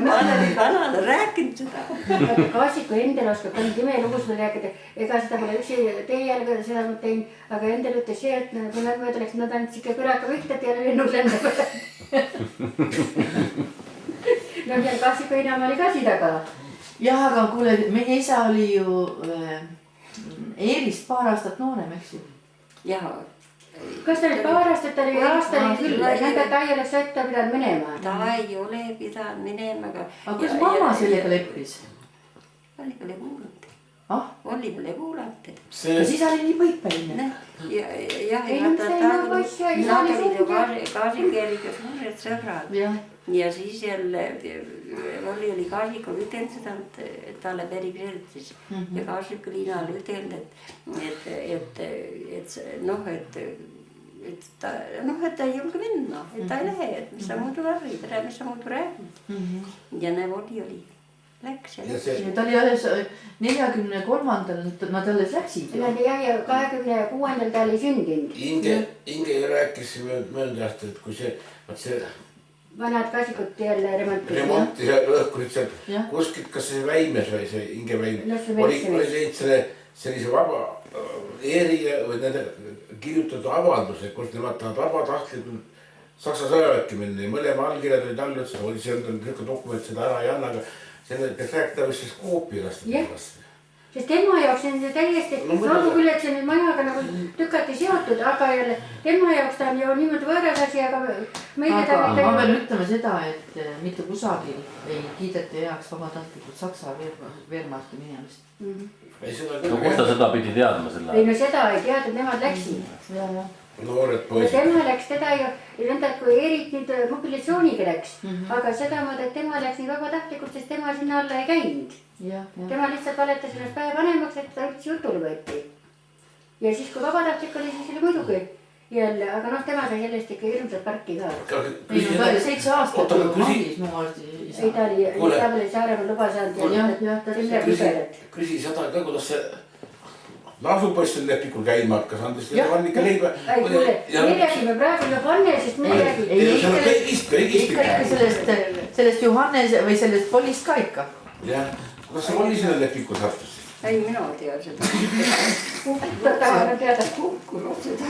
Ma olen vanale rääkinud seda. aga Kaasiku endal oskab ka neid imelugusid rääkida, ega seda pole üksi teie jälle seda ma tein, aga endal ütles see, et kui nad mööda läks, nad andsid ikka külaga võhtad ja lennuk lendab. no seal Kaasiku enam oli ka sidaga. jah, aga kuule, meie isa oli ju Eerist paar aastat noorem, eks ju? Jaa. Kas ta oli paar aastat, ta oli aastane küll, nende ta ei ole sõtta pidanud minema. Ta ei ole pidanud minema, aga... Aga kuidas mamma sellega leppis? Oli peale kuulanud. Ah? Oli peale kuulanud. Ja siis oli nii põikpäline. Jah, nad olid ju Kaasikeeliga suured sõbrad. Ja siis jälle oli Kaasiko ütelnud seda, et talle päris kirjutas. Ja Kaasiko Liina oli ütelnud, et ta ei julge minna, et ta ei lähe, et mis sa muidu räägid, mis sa muidu räägid. Ja näemoodi oli. Läks ja läks. Ta oli alles 43-ndal, nad alles läksid. Ja 26-ndal ta oli sündinud. Inge rääkis mööndast, et kui see vanad Kaasikud jälle remonti lõhkusid sealt kuskilt, kas see Väimes või see Inge Väimes oli teinud sellise vaba eri või nende kirjutatud avalduse, kus nemad tahavad vabatahtlikult Saksa sõjaväkke minna ja mõlema allkirjad olid all, ütles, oli see niisugune dokument, seda ära ei anna, aga selle peaks rääkida vist siis koopi lasta. Sest tema jaoks on see täiesti, olgu küll, et see nüüd majaga nagu tükati seotud, aga jälle tema jaoks ta on ju niimoodi võõras asi, aga meile ta mitte... Ma pean ütlema seda, et mitte kusagil ei kiideta heaks vabatahtlikult Saksa Wehrmachti minemist. No kus ta seda pidi teadma selle? Ei no seda ei teadnud, nemad läksid. Noored poisid. Tema läks teda ju, nõnda, et kui Erik nüüd mobilisatsiooniga läks, aga seda mõõda, et tema läks nii vabatahtlikult, sest tema sinna alla ei käinud. Tema lihtsalt valetas ennast päev vanemaks, et ta üldse jutule võeti. Ja siis kui vabatahtlik oli, siis oli muidugi jälle, aga noh, tema sai sellest ikka hirmsat parki ka. Ei, no ta oli 7 aastat ju vangis mu arsti isa. Ei, ta oli Saaremaa luba saanud ja ta sinna kuselet. Küsi seda ka, kuidas see Laasupoiss on lepikul käima hakkas, andis teile vannika leiba. Ei, kuule, me räägime praegu juba Hanne, sest me räägime. Ei, ikka sellest Johannes või sellest Pollist ka ikka. Jah, kuidas see Polli sinna lepikul sattus? Ei, mina tean seda. Ta tahan teada. Kukkunud seda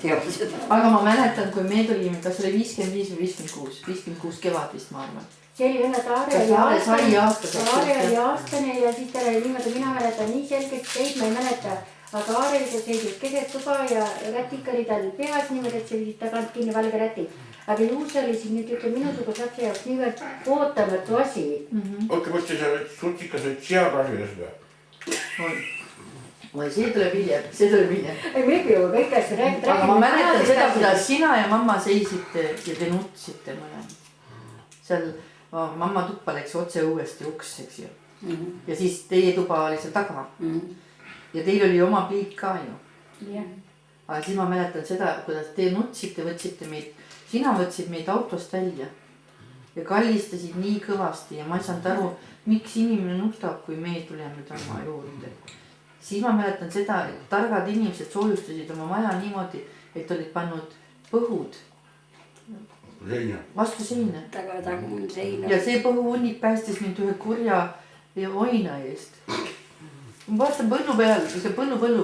tean seda. Aga ma mäletan, kui me tulime, kas oli 55 või 56 kevad vist, ma arvan. See oli õnne, et Aare oli aastane ja siis ta oli niimoodi, mina mäletan nii selgelt, teid ma ei mäleta. Aga Aare seisis keset tuba ja rätik oli tal peas niimoodi, et see viisid tagant kinni valge rätik. Aga juus oli siis nüüd ütle minusuguse lapse jaoks niivõrd ootamatu asi. Oota, mõtli sa sutikas nüüd seakasvides või? Oi, see tuleb hiljem. Ei, me ju kõik asju räägid. Aga ma mäletan seda, kuidas sina ja mamma seisite ja te nutsite mõlemad. Seal mamma tuppa läks otse õuesti uks, eks ju. Ja siis teie tuba oli seal taga. Ja teil oli oma pliik ka ju. Aga siis ma mäletan seda, kuidas te nutsite, sina võtsid meid autost välja ja kallistasid nii kõvasti ja ma ei saanud aru, miks inimene nutab, kui me tuleme tema juurde. Siis ma mäletan seda, et targad inimesed soojustasid oma maja niimoodi, et olid pannud põhud vastu seina. Tagumul seina. Ja see põhuunnik päästis mind ühe kurja oina eest. ma vaatan põnnu peal, see põllu peal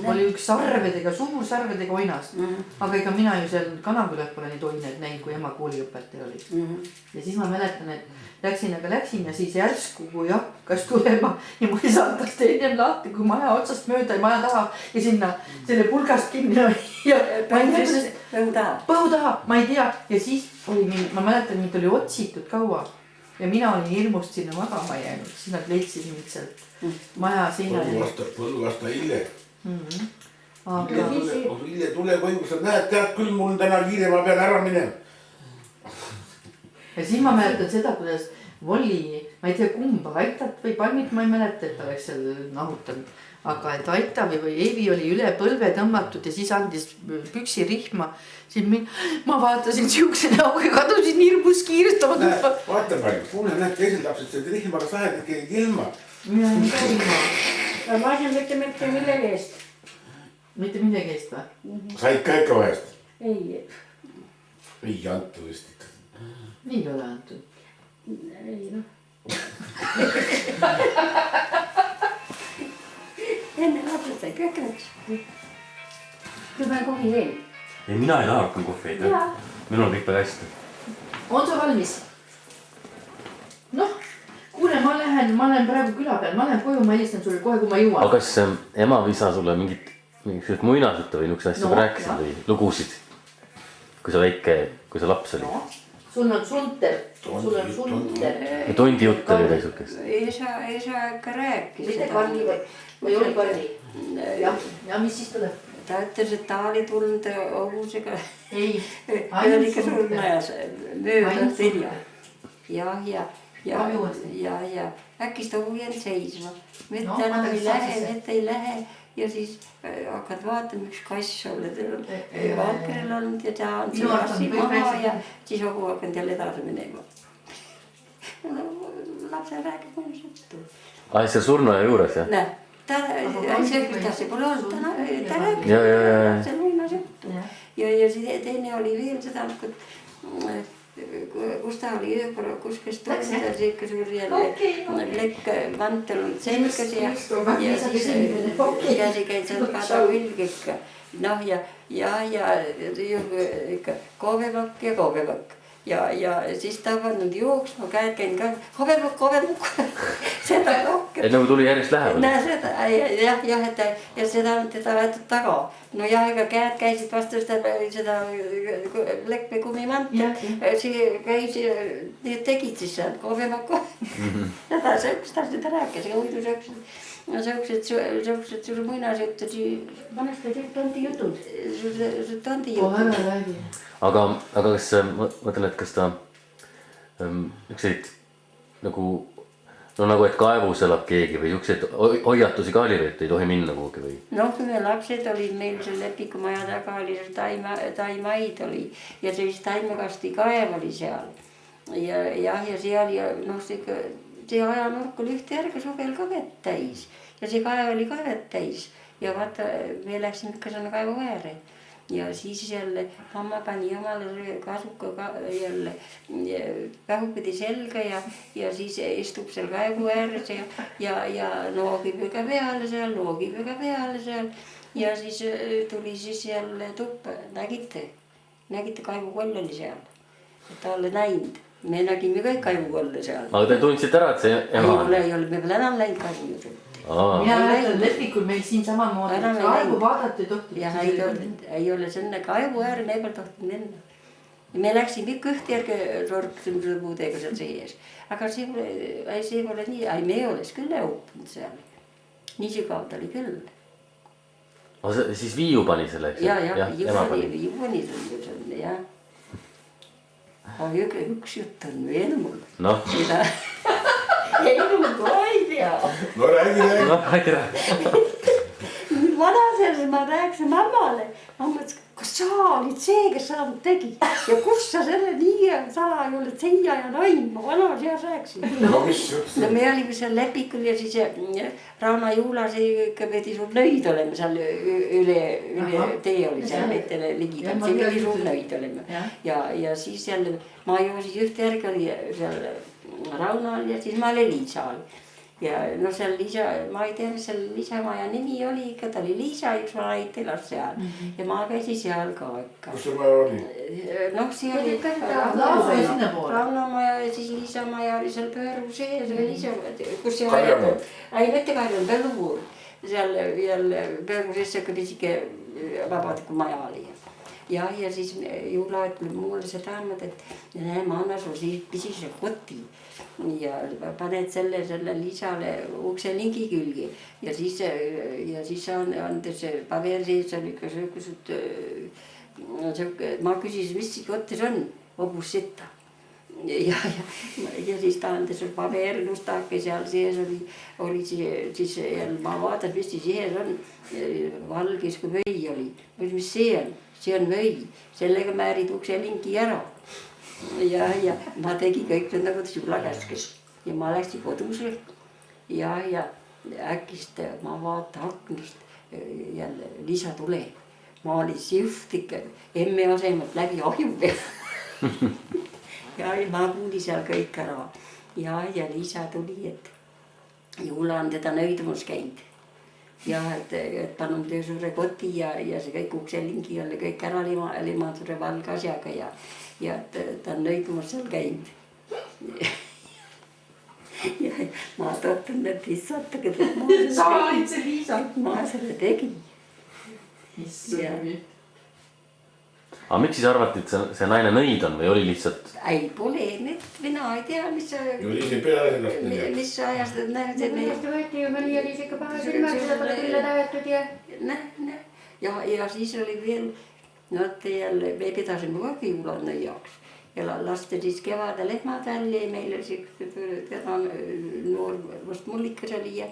oli üks sarvedega, suur sarvedega oinas. Aga ega mina ju seal Kanakülas pole neid oineid näinud, kui ema kooliõpetaja oli. Ja siis ma mäletan, et läksin ja siis järsku, kui hakkas tulema ja ma ei saanud tast ennem lahti, kui maja otsast mööda ja maja taha ja sinna selle pulgast kinni ja põhu taha, ma ei tea. Ja siis oli mind, ma mäletan, mind oli otsitud kaua ja mina olin hirmust sinna magama jäänud, siis nad leidsid mind sealt maja sinna. Põlluvasta Ille. Ille tuleb õigus, sa näed, tead küll, mul täna kiire, ma pean ära minema. Ja siis ma mäletan seda, kuidas Volli, ma ei tea kumba, Aitat või Palmit, ma ei mäleta, et ta oleks seal nahutanud. Aga et Aita või Eevi oli üle põlve tõmmatud ja siis andis püksirihma. Siis ma vaatasin siukse näoga ja kadusin hirmus kiirestama. Vaata palju, kuule, näed teised lapsed, see rihmaga sahed ikkagi ilma. Ma asjan mitte millegi eest. Mitte millegi eest või? Said ka ikka vahest? Ei. Ei antu vist ikka. Ei ole antud. Ei noh. Enne lapsed sai kökneks. Kui ma kohvi veel. Ei, mina ei taha rohkem kohvi, minul on kõik väga hästi. On sa valmis? Noh, kuule, ma lähen praegu küla peal, ma lähen koju, ma helistan sulle kohe, kui ma jõuan. Aga kas ema või isa sulle mingit muinasjuttu või niisugust asja rääkisid või lugusid? Kui sa väike, kui sa laps oli? No, sul on sunter. Ja tondi jutt oli niisugust? Esa ikka rääkis. Mitte Karli või oli Karli? Ja mis siis tuleb? Ta ütles, et ta oli tulnud hobusega. Ei, Oli ikka surnajas mööda telja. Ja äkki seda huvi on seisma. Vett ei lähe ja siis hakkad vaatama, üks kass olla. Valkeril olnud ja ta on see kassi maha ja siis hobu hakkanud jälle edasi minema. Lapse räägib mõnus juttu. Ai, see surnuaia juures, jah? Näe. Ta see pole olnud, ta rääkis see muinas juttu. Ja see teine oli veel seda, kus ta oli ööpära, kus tulnud ta siuke suur jälle lekk mantel on selgas ja siis käsi käid seal kada külg ikka. Noh ja ikka koobepakk. Ja siis ta pannud jooksma, käed käinud ka, hobemukk, seda rohkem. Et nagu tuli järjest lähemal? Näe seda, ja seda on teda võetud taga. No ja ega käed käisid vastu seda lekkmekumimantel. See käis, need tegid siis seal hobemukk. Ja ta seda rääkis, aga muidu sööksed sulle muinasjutud. Vanasti olid tondi jutud. Tondi jutud. Aga kas, ma mõtlen, et kas ta ükseid nagu, no nagu, et kaevus elab keegi või ükseid hoiatusi ka oli, et ei tohi minna kuhugi või? No kui me lapsed olid, meil seal Lepikumaja taga oli taimaid oli ja siis taimekasti kaev oli seal. Ja seal ja noh, see ajanurk oli ühte järge suvel ka vett täis ja see kaev oli ka vett täis ja vaata, me läksime ikka sinna kaevu ääre. Ja siis jälle mamma pani omale kasuka jälle pähupidi selga ja siis istub seal kaevu ääres ja noogib ega peale seal ja siis tuli siis jälle tuppa, nägite kaevukoll oli seal, et ta oli näinud, me nägime kõik kaevukolle seal. Aga te tundsite ära, et see ema on? Ei ole, me pole enam läinud kaevu juurde. Mina mäletan Lepikul meil siin samamoodi, kaevu vaadata ei tohti. Ja ei ole selle kaevu äär, me ei peal tohtinud enne. Me läksime ikka üht järge rorksime puudega seal sees. Aga see pole nii, me oleks küll õppinud seal. Nii sügav ta oli küll. Siis Viiu pani selle, eks? Viiu pani selle, jah. Aga üks jutt on veel mul. Noh. Ei ma ei tea. No räägi. Noh, räägi. Vanases ma rääkisin mammale. Mamma ütles, kas sa olid see, kes sa tegi? Ja kus sa selle nii salaja oled seia ja naim? Ma vanas eas rääkisin. No mis jutt? No me olime seal Lepikul ja siis Rauno Juulas ikka pidi sul nõid olema seal üle tee oli seal meetele ligidal. See pidi sul nõid olema. Ja siis jälle ma joosin ühte järgi oli seal Rauno all ja siis ma olin Liisa all. ja no seal Liisa, ma ei tea, mis seal Liisa maja nimi oli ikka, ta oli Liisa, üks vanaid elas seal ja ma käisin seal ka ikka. kus see maja oli? Noh, siin oli Rauno maja ja siis Liisa maja oli seal Pööru sees, Liisa, kus see maja, ei mitte Karjal, Põllupuur. Seal jälle Pööru sees siuke pisike vabatiku maja oli. Ja siis Juula ütleb mulle seda, et näe, ma annan sulle siis pisise koti ja paned selle Liisale ukselingi külgi ja siis on see paber sees on ikka siuksed, ma küsisin, mis see kotis on, hobus sitta. Ja siis ta andas paberlustake seal sees oli siis jälle ma vaatan, mis see sees on, valgis kui või oli, mis see on? See on või, sellega määrid ukselingi ära. Ja ma tegin kõik nüüd nagu Juula käskes ja ma läksin koduse ja äkist ma vaatan aknast jälle Liisa tuleb. Ma olin siuht ikka emme asemelt läbi ahju peal. Ja ma kuulin seal kõik ära ja Liisa tuli, et Juula on teda nõidumus käinud. Ja et pannud töö suure koti ja see kõik ukselingi jälle kõik ära lima suure valge asjaga ja ta on nõidumas seal käinud. Ja ma tõotan, et issand, ma selle tegin. Aga miks siis arvati, et see naine nõid on või oli lihtsalt? Ei, pole, mina ei tea, mis ajast need näed. Millest võeti ju, mõni oli ikka paha silmad, seda pole külla tahetud ja... Ja siis oli veel, jälle me pidasime ka Juula nõiaks. Ja laste siis kevade lehmad välja, meil oli noor vast mullikas oli ja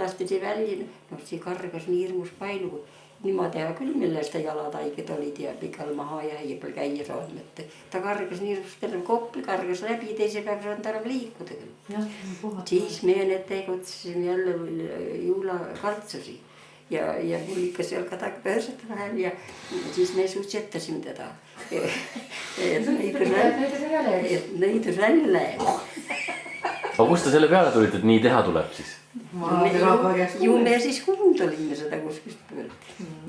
laste see välja, see kargas nii hirmus palju. Nii ma teha küll, millest ta jalad haiged olid ja pikal maha ja hiibel käia saanud. Ta kargas nii terve koppi, kargas läbi, teise päev saanud enam liikuda küll. Siis me need tegutsesime jälle Juula kartsusi ja mullikas seal kadag pöörsete vahel ja siis me suitsetasime teda. Nõidus välja läheb. Aga kust ta selle peale tulid, et nii teha tuleb siis? Ju me siis kuulnud olime seda kuskist pöört.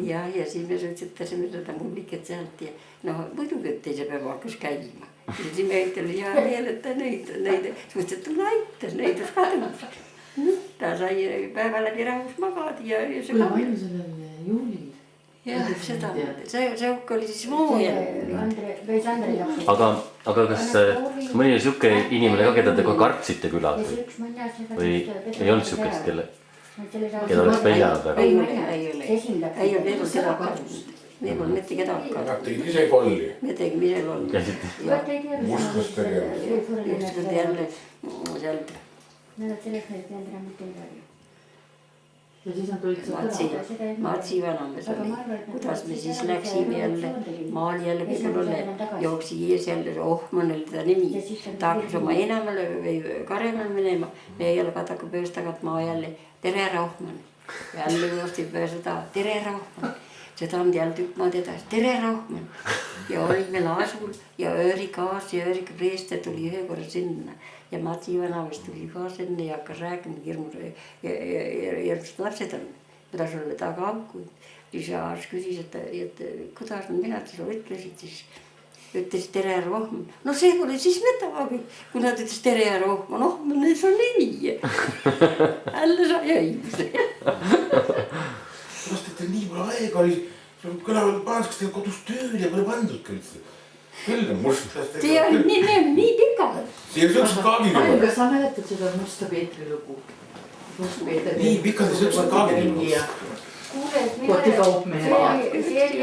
Ja siis me suitsetasime seda mullikat sealt ja muidugi, et teise päeva hakkas käima. Ja siis me ütleme hea meel, et ta nõid suitsetus aitas, nõidus kadus. Ta sai päeva läbi rahus magada ja see kuule, palju sellel juulil? Jah, seda, see oli siis muu jälle. Aga kas mõni oli siuke inimene ka, keda te kohe kartsite külas või ei olnud siukest, keda oleks peljanud väga? Ei ole veel seda kartust. Me ei olnud mitte kedagi kartust. Nad tegid ise kolli. Me tegime ise kolli. Mustlust tegema. Ükskord jälle sealt. Ja siis nad tulid seda Matsi vanamees oli, kuidas me siis läksime jälle, maal jälle võib-olla jooksi ees jälle, Ohman oli ta nimi. Ta hakkas oma enamale või karemale minema, me jälle kataka pöös tagant maa jälle, tere ära Ohman. Jälle joosti pöös taha, tere ära Ohman. Seda on jälle tükk maad edasi, tere ära Ohman. Ja oli meil asul ja Ööri kaas ja Ööri preester tuli ühe korra sinna. Ja Matsi vanamees tuli ka sinna ja hakkas rääkima hirmsad lapsed on, mida sulle taga hankud. Liisa Aars küsis, et kuidas mina sulle ütlesid siis. Ütles tere ära Ohman. No see pole siis midagi, kui nad ütles tere ära Ohman. Ohman, need on nimi. Jälle sai õigus. Kas teil nii palju aega oli, kõlavad paans, kas teil kodus tööl ja pole pandudki üldse? Küll on must. See on nii pikad. See on siuksed kaagid juba. Kas sa mäletad seda Musta Peetri lugu? Nii pikad ja siuksed kaagid juba. Kotikaupmehe maad. See oli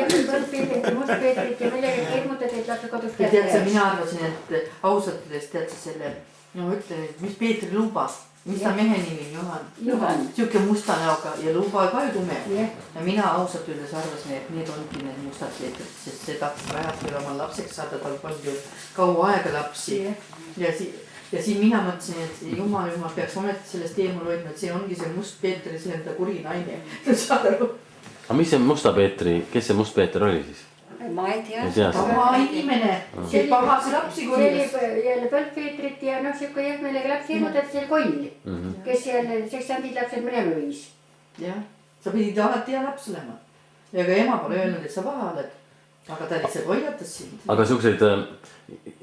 Must Peetrit ja millega hirmutati, et lapse kodus kätte. Tead sa, mina arvasin, et ausatades tead sa selle, ütlen, et mis Peetri luba, mis ta mehe nimi on, Juhan. Siuke musta näoga ja luba ka ju tume. Ja mina ausalt öeldes arvasin, et need ongi need mustad Peetrid, sest see tahtis vajab veel oma lapseks saada, tal palju kaua aega lapsi. Ja siin mina mõtlesin, et jumal peaks ometi sellest eemal hoidma, et see ongi see Must Peetri, see on ta kuri naine. Aga mis see Musta Peetri, kes see Must Peeter oli siis? ma ei tea. tavainimene, see pahase lapsi see korjas. oli jälle Põldpeetrit ja noh, siuke jah, millega lapsi hirmutati, see oli Koll, kes jälle seksandid lapsed minema viis. jah, sa pidid alati hea laps olema. ja ka ema pole öelnud, et sa paha oled. aga ta lihtsalt hoiatas sind. aga siukseid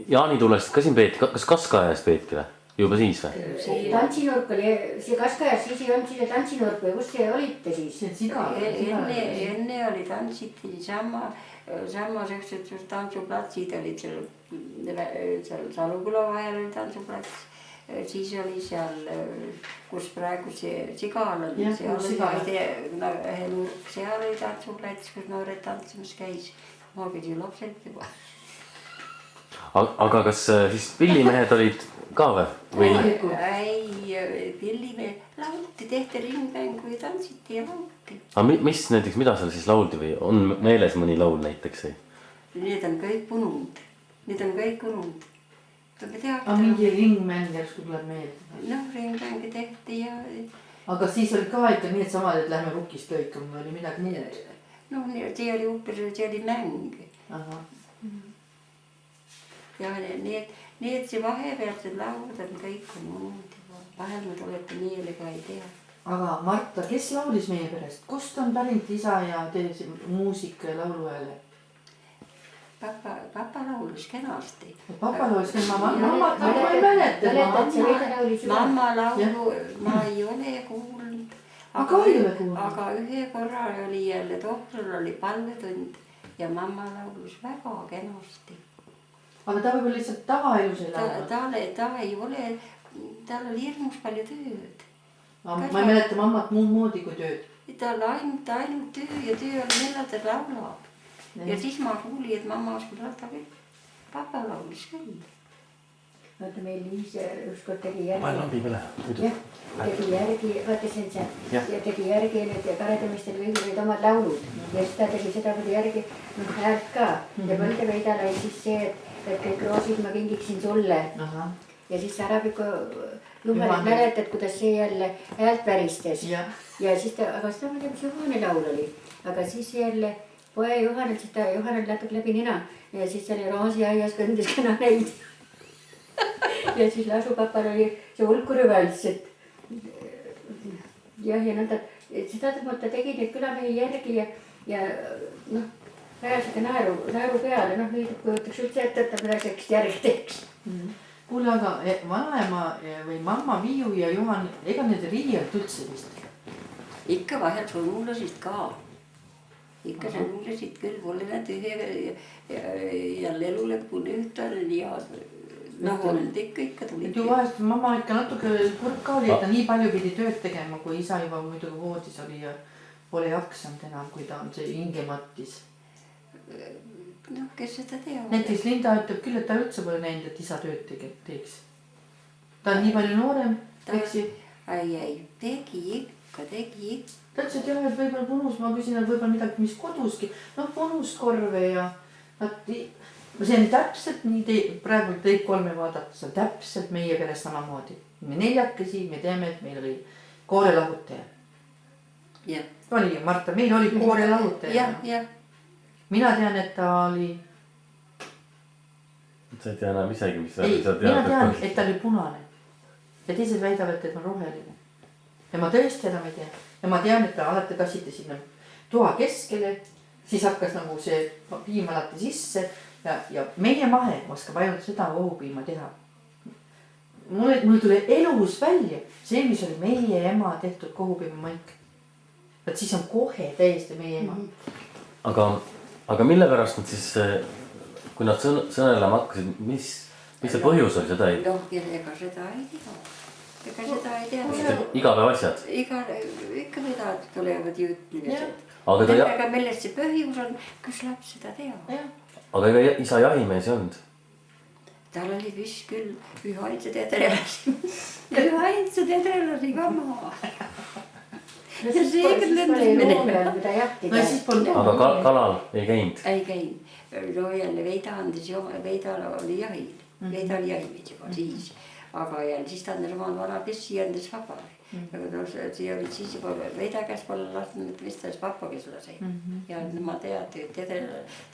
jaanitulest ka siin peeti, kas Kaskajas peeti või? Juba siis või? Tantsinurk oli, see Kaskajas siis ei olnud see tantsinurk või kus te olite siis? see on siga. enne oli tantsiti sama siuksed tantsuplatsid olid seal Saluküla vahel oli tantsuplats. siis oli seal, kus praegu see Sigal on, seal oli ühe nurk, seal oli tantsuplats, kus noored tantsimas käis. maagid ju lapsed juba. aga kas siis pillimehed olid ka või? ei, pillimehed laulti, tehti ringmängu ja tantsiti ja laulti. aga mis näiteks, mida seal siis lauldi või on meeles mõni laul näiteks või? Need on kõik ununud, aga mingi ringmäng järsku tuleb meelde. noh, ringmänge tehti ja. aga siis oli ka ikka nii, et samad, et lähme rukist lõikama või oli midagi muud? noh, see oli hoopis, see oli mäng. ja need see vahepealsed laulud on kõik ununud juba, vahel ma tulete meelega ei tea. aga Marta, kes laulis meie perest, kust on pärinud isa ja teie muusika ja lauluhääle? Papa laulis kenasti. Papa laulis kenasti, mammat ma ei mäleta. Mamma laulu ma ei ole kuulnud. aga ühe korra oli jälle tohtril oli palvetund ja mamma laulus väga kenasti. aga ta võib-olla lihtsalt tavaelus ei laulnud? ta ei ole, tal oli hirmus palju tööd. ma ei mäleta mammat muud moodi kui tööd. tal ainult töö ja töö oli, millal ta laulab. ja siis ma kuulin, et mamma oskas laulda kõik. Papa laulis küll. vaata meil Liis ükskord tegi järgi. ma lambi peale. jah, tegi järgi, vaata see on see. ja tegi järgi need Karedemistel kõigil olid omad laulud. ja siis ta tegi sedapidi järgi häält ka. ja Põldeveidal oli siis see, et kõik roosid ma kingiksin sulle. ja siis Sarapikku Juhanit mäletad, kuidas see jälle häält väristas. ja siis ta, aga seda ma ei tea, mis Juhani laul oli. aga siis jälle poe Juhanil, siis ta Juhanil natuke läbi nina ja siis oli roosiaias kõndis kena neid. ja siis lasupapal oli see hulkurüvalts, et jah, ja nõnda, et seda ta tegi neid külamehi järgi ja noh, väga siuke naeru peale, noh nüüd kujutaks üldse ette, et ta midagi sellist järgi teeks. kuule, aga vanaema või mamma Viiu ja Juhan, ega need ei riielt üldse vist? ikka vahel sõnulasid ka. ikka sõnulasid küll, mulle nad ühe ja lelulõpuni ühtani ja noh, olnud ikka tulid. ju vahest mamma ikka natuke kurb ka oli, et ta nii palju pidi tööd tegema, kui isa juba muidugi voodis oli ja pole jaksanud enam, kui ta on see hinge mattis. noh, kes seda teab. näiteks Linda ütleb küll, et ta üldse pole näinud, et isa tööd teeks. ta on nii palju noorem, eks ju? ei, tegi ikka. ta ütles, et jah, et võib-olla punus, ma küsin, et võib-olla midagi, mis koduski, noh punuskorve ja see on täpselt nii, praegu teid kolme vaadata, see on täpselt meie peres samamoodi. me neljakesi, me teame, et meil oli koorelahutaja. oli Marta, meil oli koorelahutaja. mina tean, et ta oli. sa ei tea enam isegi, mis sa tead. mina tean, et ta oli punane ja teised väidavad, et ta on roheline. ja ma tõesti enam ei tea. ja ma tean, et ta alati kassiti sinna toa keskele, siis hakkas nagu see piim alati sisse ja meie mahe oskab ainult seda ohupiima teha. mul tuli elus välja see, mis oli meie ema tehtud kohupiimamaik. et siis on kohe täiesti meie ema. aga mille pärast nad siis, kui nad sõnelema hakkasid, mis see põhjus oli, seda ei? noh, ega seda ei tea. igapäevaasjad? ikka mida tulevad jutmised. aga millest see põhjus on, kus laps seda teab? aga ega isa jahimees ei olnud? tal oli vist küll üheainsad edrelasi. üheainsad edrelasi ka maha. ja seekord lendas minema. aga kalal ei käinud? ei käinud. no jälle Veida andis, Veida oli jahil. Veida oli jahimees juba siis. aga jälle siis ta andis omal vana pessi ja andis vaba. aga no siia olid siis juba Veida käes pole lasknud, vist alles papa, kes lasi. Ja ma teadsin, et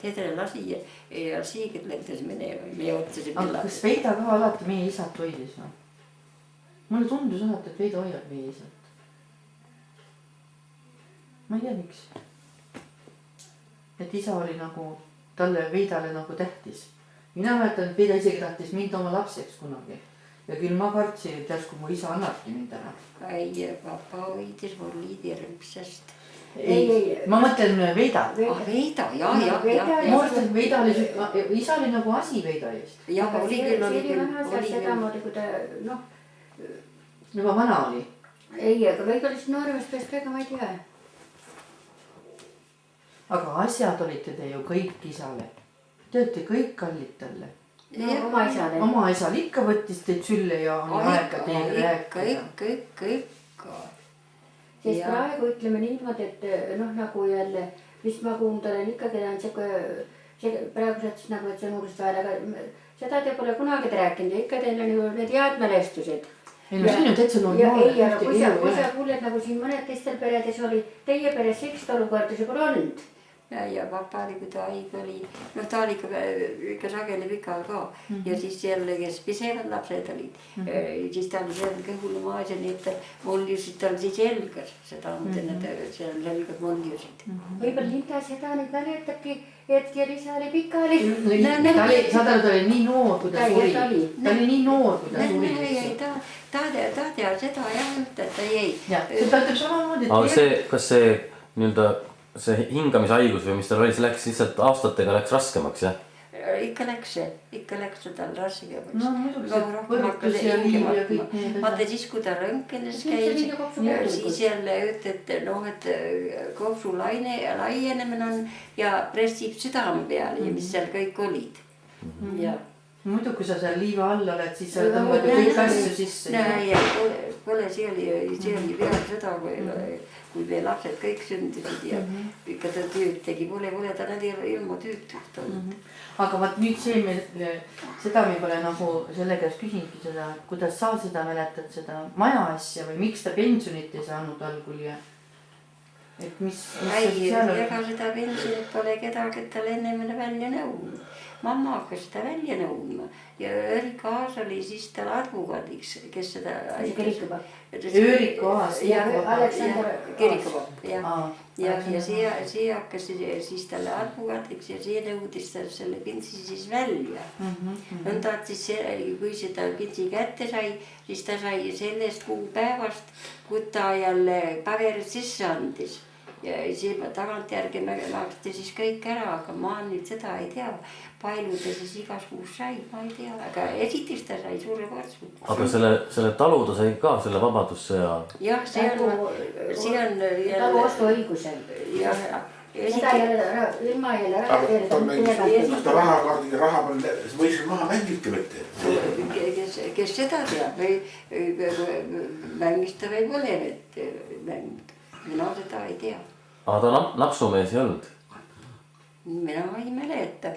Tedre lasi ja siigid lendas minema, me ootasime. aga kas Veida ka alati meie isat hoidis või? Mulle tundus alati, et Veida hoiab meie isat. Ma ei tea, miks. Et isa oli nagu talle Veidale nagu tähtis. Mina mäletan, et Veida isegi tahtis mind oma lapseks kunagi. Ja küll ma kartsin, et järsku mu isa annabki mind ära. Ei, papa hoidis Volliidi rõmpsast. Ei, ma mõtlen Veida. Veida, ja. Ma mõtlen, et Veida oli, isa oli nagu asi Veida eest. Ja, oli küll. Sedamoodi, kui ta, noh. Juba vana oli. Ei, aga Veida oli siis nooremast peast väga, ma ei tea. Aga asjad olite te ju kõik isale. Te olete kõik kallid talle. No, oma isale. Oma isal ikka võttis teid sülle ja on aega teile rääkida. Ikka. Sest praegu ütleme niimoodi, et noh, nagu jälle, mis ma kuundalen ikkagi on see praegu sättis nagu, et see on uudest vahel, aga seda te pole kunagi rääkinud ja ikka teil on ju need head mälestused. Ei, no see on ju täitsa normaalne. Ei, aga kui sa kuuled nagu siin mõned teistel peredes oli, teie peres sellist olukorda see pole olnud. Ja papa oli, kui ta haige oli, noh ta oli ikka sageli pikal ka ja siis jälle, kes pisevad lapsed olid, siis ta oli seal kõhule maas ja need moljusid tal siis helgas, seda mõtlen, et seal helgas moljusid. Võib-olla Linda seda nüüd mäletabki, et ja Lisa oli pikali. Saad aru, ta oli nii noor, kui ta suri. Ta oli nii noor, kui ta suri. Ta teab seda jah, et ta jäi. Jah, ta ütleb samamoodi. Aga kas see nii-öelda see hingamishaigus või mis tal oli, see läks lihtsalt aastatega läks raskemaks, jah? Ikka läks tal raskemaks. No muidugi see võrgutus ja liiv ja kõik need. Vaata siis, kui ta rõnkenes käis, siis jälle ütled, noh, et kopsu laienemine on ja pressib südame peale ja mis seal kõik olid. Muidu, kui sa seal liiva all oled, siis sa tõmbad ju kõik asju sisse. Pole, see oli peale seda, kui meie lapsed kõik sündisid ja ikka ta tööd tegi, pole ta need ilma tööd olnud. Aga vaat nüüd seda me pole nagu selle käest küsinudki seda, et kuidas sa seda mäletad, seda maja asja või miks ta pensionit ei saanud algul ja et mis seal oli? Ega seda pensionit pole kedagi, et tal ennemine välja nõudnud. Mamma hakkas seda välja nõudma ja Öriko Aas oli siis tal advokaadiks, kes seda Kirikuba. Öriko Aas. Kirikuba, ja see hakkas siis talle advokaadiks ja see nõudis selle pintsi siis välja. Nõnda, et siis kui seda pintsi kätte sai, siis ta sai sellest kuupäevast, kui ta jälle paberid sisse andis. Ja siis tagantjärgi maksti siis kõik ära, aga ma nüüd seda ei tea. Palju ta siis igas kuus sai, ma ei tea, aga esiteks ta sai suure kortsu. Aga selle talu ta sai ka selle vabadussõja? Jah, see on talu ostuõiguse. Seda jälle ilma jälle ära teada. Kas ta raha peal võis maha mängiti võtta? Kes seda teab või mängis ta või pole mängid. Mina seda ei tea. Aga ta napsumees ei olnud? Mina ei mäleta.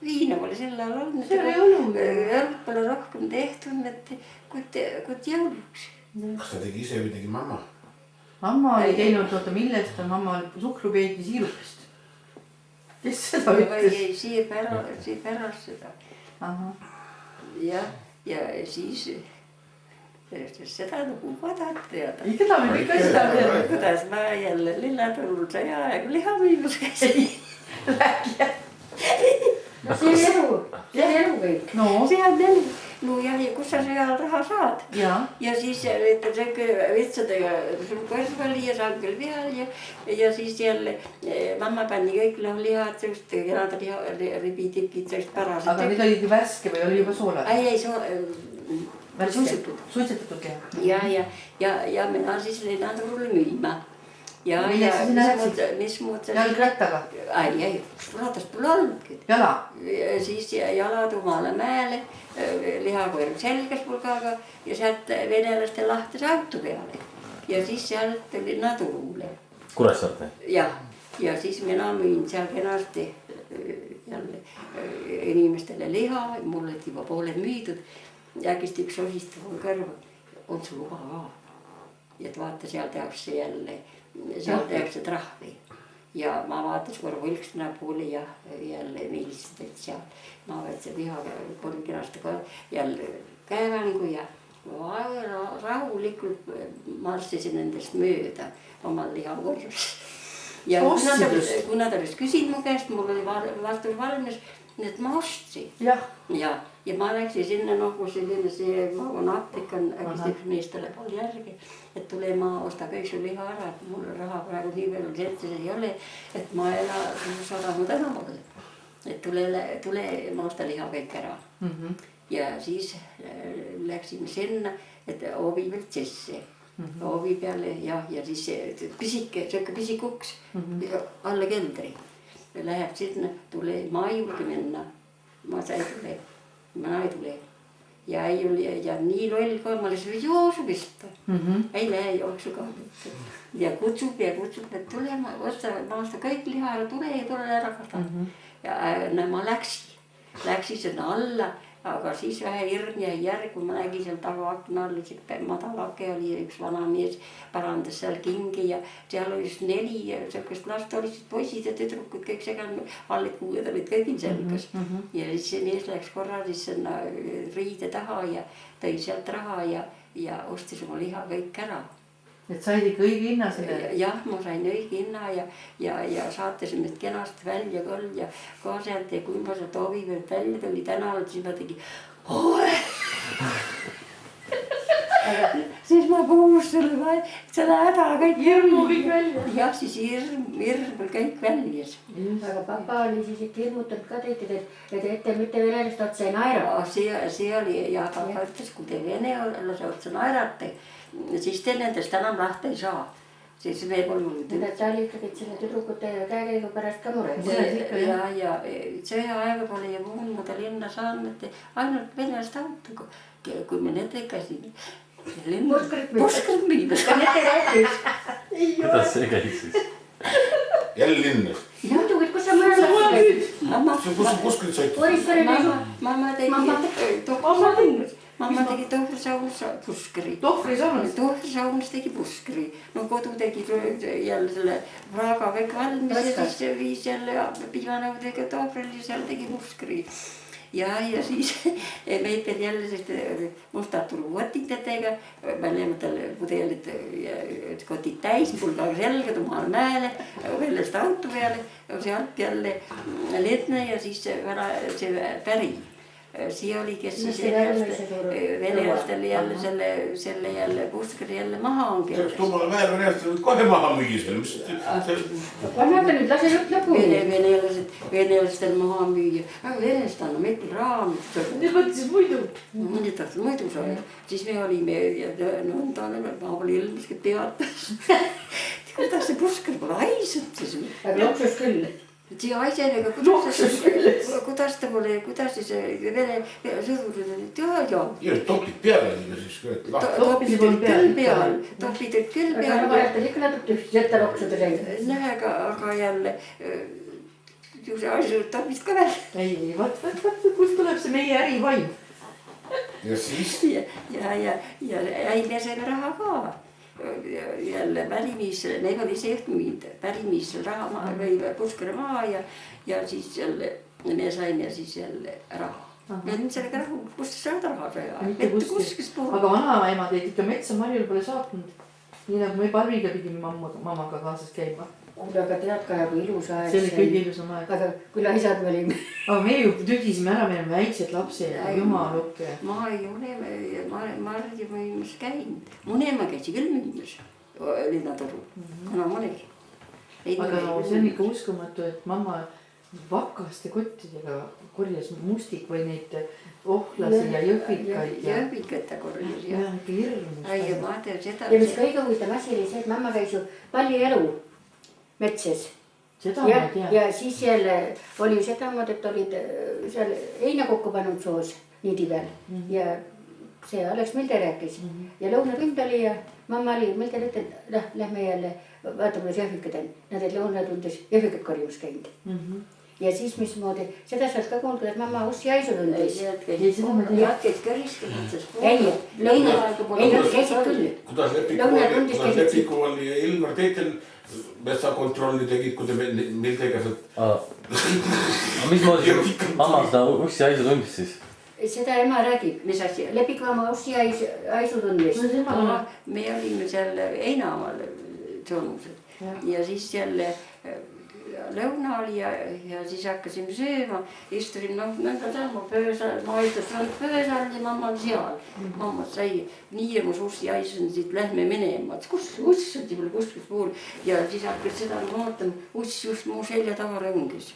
Viina pole sel ajal olnud. See oli olnud. Jõulud pole rohkem tehtud, et kuid jõuluks. Kas ta tegi ise või tegi mamma? Mamma oli teinud, oota millest on, mamma oli suhkrupeedi siirupist. Kes seda ütles? Siia pärast seda. Ja siis seda nagu vadat teada. Keda me kõik asja teada? Kuidas ma jälle linnaturul sai aegu liha müümas käisin. See on elu kõik. See on elu. No ja kus sa seal raha saad? Ja siis vitsadega sul kõrval ja saab küll vihal ja siis jälle mamma pani kõik lihad seust kenad ribitikid seust parased. Aga need olid värske või oli juba soolad? Ei, suitsetatud liha. Ja mina siis linnaturul müüma. Ja mis muud sa... Jalgrattaga? Ei, ratast pole olnudki. Jala? Siis jalad omale mäele, lihakoerg selgas pulgaga ja sealt venelaste lahtise auto peale. Ja siis sealt tuli Nadurule. Kuressaarte? Ja siis mina müün seal kenasti jälle inimestele liha, mul olid juba pooled müüdud. Äkist üks osistab mul kõrva. On sul luba ka? et vaata, seal tehakse jälle, seal tehakse trahvi. Ja ma vaatasin korra Võlksõna poole ja jälle meelistasid, et seal ma võtsin liha kenasti ka jälle käevangu ja rahulikult marssisin nendest mööda omal lihakorrus. Ja kui nad olid küsinud mu käest, mul oli vastus valmis, et ma ostsin. Ja ma läksin sinna, kui selline see apteek on, äkki meestele pool järgi, et tule ma osta kõik su liha ära, et mul raha praegu nii veel seltsis ei ole, et ma elan Sadamu tänaval. Et tule ma osta liha kõik ära. Ja siis läksime sinna, et ovi pealt sisse. Ovi peale ja siis pisike, siuke pisik uks alla keldri. Läheb sinna, tule, ma ei julge minna. Ma ei tule. Ja ei ole, ja nii loll ka, ma lihtsalt joosu pista. Ei lähe jooksu ka. Ja kutsub, et tule, ma osta kõik liha ära, tule ära kata. Ja ma läksin sinna alla. Aga siis vähe hirm jäi järg, kui ma nägin seal taga akna all, madalake oli üks vana mees, parandas seal kingi ja seal oli just 4 sellist last, olid poisid ja tüdrukud, kõik segal, allid kuued olid kõigil selgas. Ja siis see mees läks korra siis sinna riide taha ja tõi sealt raha ja ostis oma liha kõik ära. Et said ikka õige hinna selle? Jah, ma sain õige hinna ja saatasin meid kenasti välja küll ja ka sealt ja kui ma sealt ovi pealt välja tuli tänavalt, siis ma tegin siis ma puhusin selle häda kõik hirmu kõik välja. Jah, siis hirm kõik väljas. Aga papa oli siis ikka hirmutanud ka teid, et ette mitte venelast otsa ei naera. See oli ja papa ütles, kui te venelase otsa naerate, siis te nendest enam lahti ei saa. Siis me pole ta oli ikkagi selle tüdrukute käekäigu pärast ka mures. Ja sõjaaega pole ja muud linna saanud, ainult venelast autoga, kui me need käsime. Puskrit müübis. Kuidas see käis siis? Jälle linnas. Muidugi, kus sa mõned See on Puskrit said. Mamma tegi tohvrisaunas puskri. Tohvrisaunas tegi puskri. No kodu tegi jälle selle praega kõik valmis ja siis viis jälle piimanõudega tohvril ja seal tegi puskri. Ja siis meid pead jälle selliste mustaturu kotitedega, me oleme tal pudelid kotid täis, pulga selged omal mäele, sellest auto peale, sealt jälle Ledne ja siis see päri. See oli, kes siis venelastel jälle selle jälle puskri jälle maha on keeles. Tuumale mäel venelastel kohe maha müüs veel. Annata nüüd, lase jutt lõpu. Venelastel maha müüa. Aga venelastel on meil raamid. Nüüd mõtlesid muidu. Nüüd tahtsid muidu saada. Siis me olime ja nõndane, ma oli ilmselt peatas. Kuidas see puskri pole haisnud siis? Aga loksus küll. See asjaga, kuidas ta pole, kuidas siis vene sõdurid olid, ja. Ja topid peale niime siis lahti. Topid küll peal. Aga vajatel ikka natuke tühti, jätta loksuda käinud. Näe, aga jälle, see asju topid ka veel. Ei, vaat, kust tuleb see meie ärivaim? Ja siis? Ja ei me selle raha ka. Jälle pärimisele, me ei ole ise juhtunud, pärimisele raha või puskre maa ja siis jälle me saime siis jälle raha. Me olime sellega rahu, kust saada raha saja, mitte kuskist puhul. Aga vanaema teid ikka metsa marjul pole saatnud, nii nagu me Parviga pidime mammaga kaasas käima. Kuule, aga tead ka nagu ilus aeg. See oli kõige ilusam aeg. Aga kui laisad me olime. Aga me ju tüdisime ära, me olime väiksed lapsed ja jumalukke. Ma ei ole, mardi võimas käinud. Mu ema käisi küll müümas linnatoru. Enam oli. Aga see on ikka uskumatu, et mamma vakaste kottidega korjas mustik või neid ohlasi ja jõhvikaid. Jõhvikaid ta korjas, jah. Ja ikka hirmus. Ai, ma tean seda. Ja mis kõige huvitav asi oli see, et mamma käis ju palli elu metses. Seda ma ei tea. Ja siis jälle oli seda moodi, et olid seal heina kokku pannud soos niidi peal. Ja see Alex Milde rääkis. Ja lõunatund oli ja mamma oli Milde ütlen, lähme jälle, vaatame, kuidas jõhvikad on. Nad olid lõunatundes jõhvikad korjumas käinud. ja siis mismoodi, seda sa oled ka kuulnud, kuidas mamma ussi haisu tundis. Nad käid kõristanud, sest. ei, nad käisid küll. kuidas Lepikuval ja Ilmar Teetel metsakontrolli tegid, kui te meil tegesid. aga mismoodi mamma seda ussi haisu tundis siis? seda ema räägib. mis asi? Lepik mamma ussi haisu tundis. me olime seal Heinamaal Soonused ja siis jälle lõuna oli ja siis hakkasime sööma, istusin nõnda sammu pöösal, ma istusin pöösal ja mamma oli seal. Mamma sai nii hirmus ussi haisun, siit lähme minema, kus on siin kuskil puhul ja siis hakkas seda vaatama, uss just mu selja taga rõngis.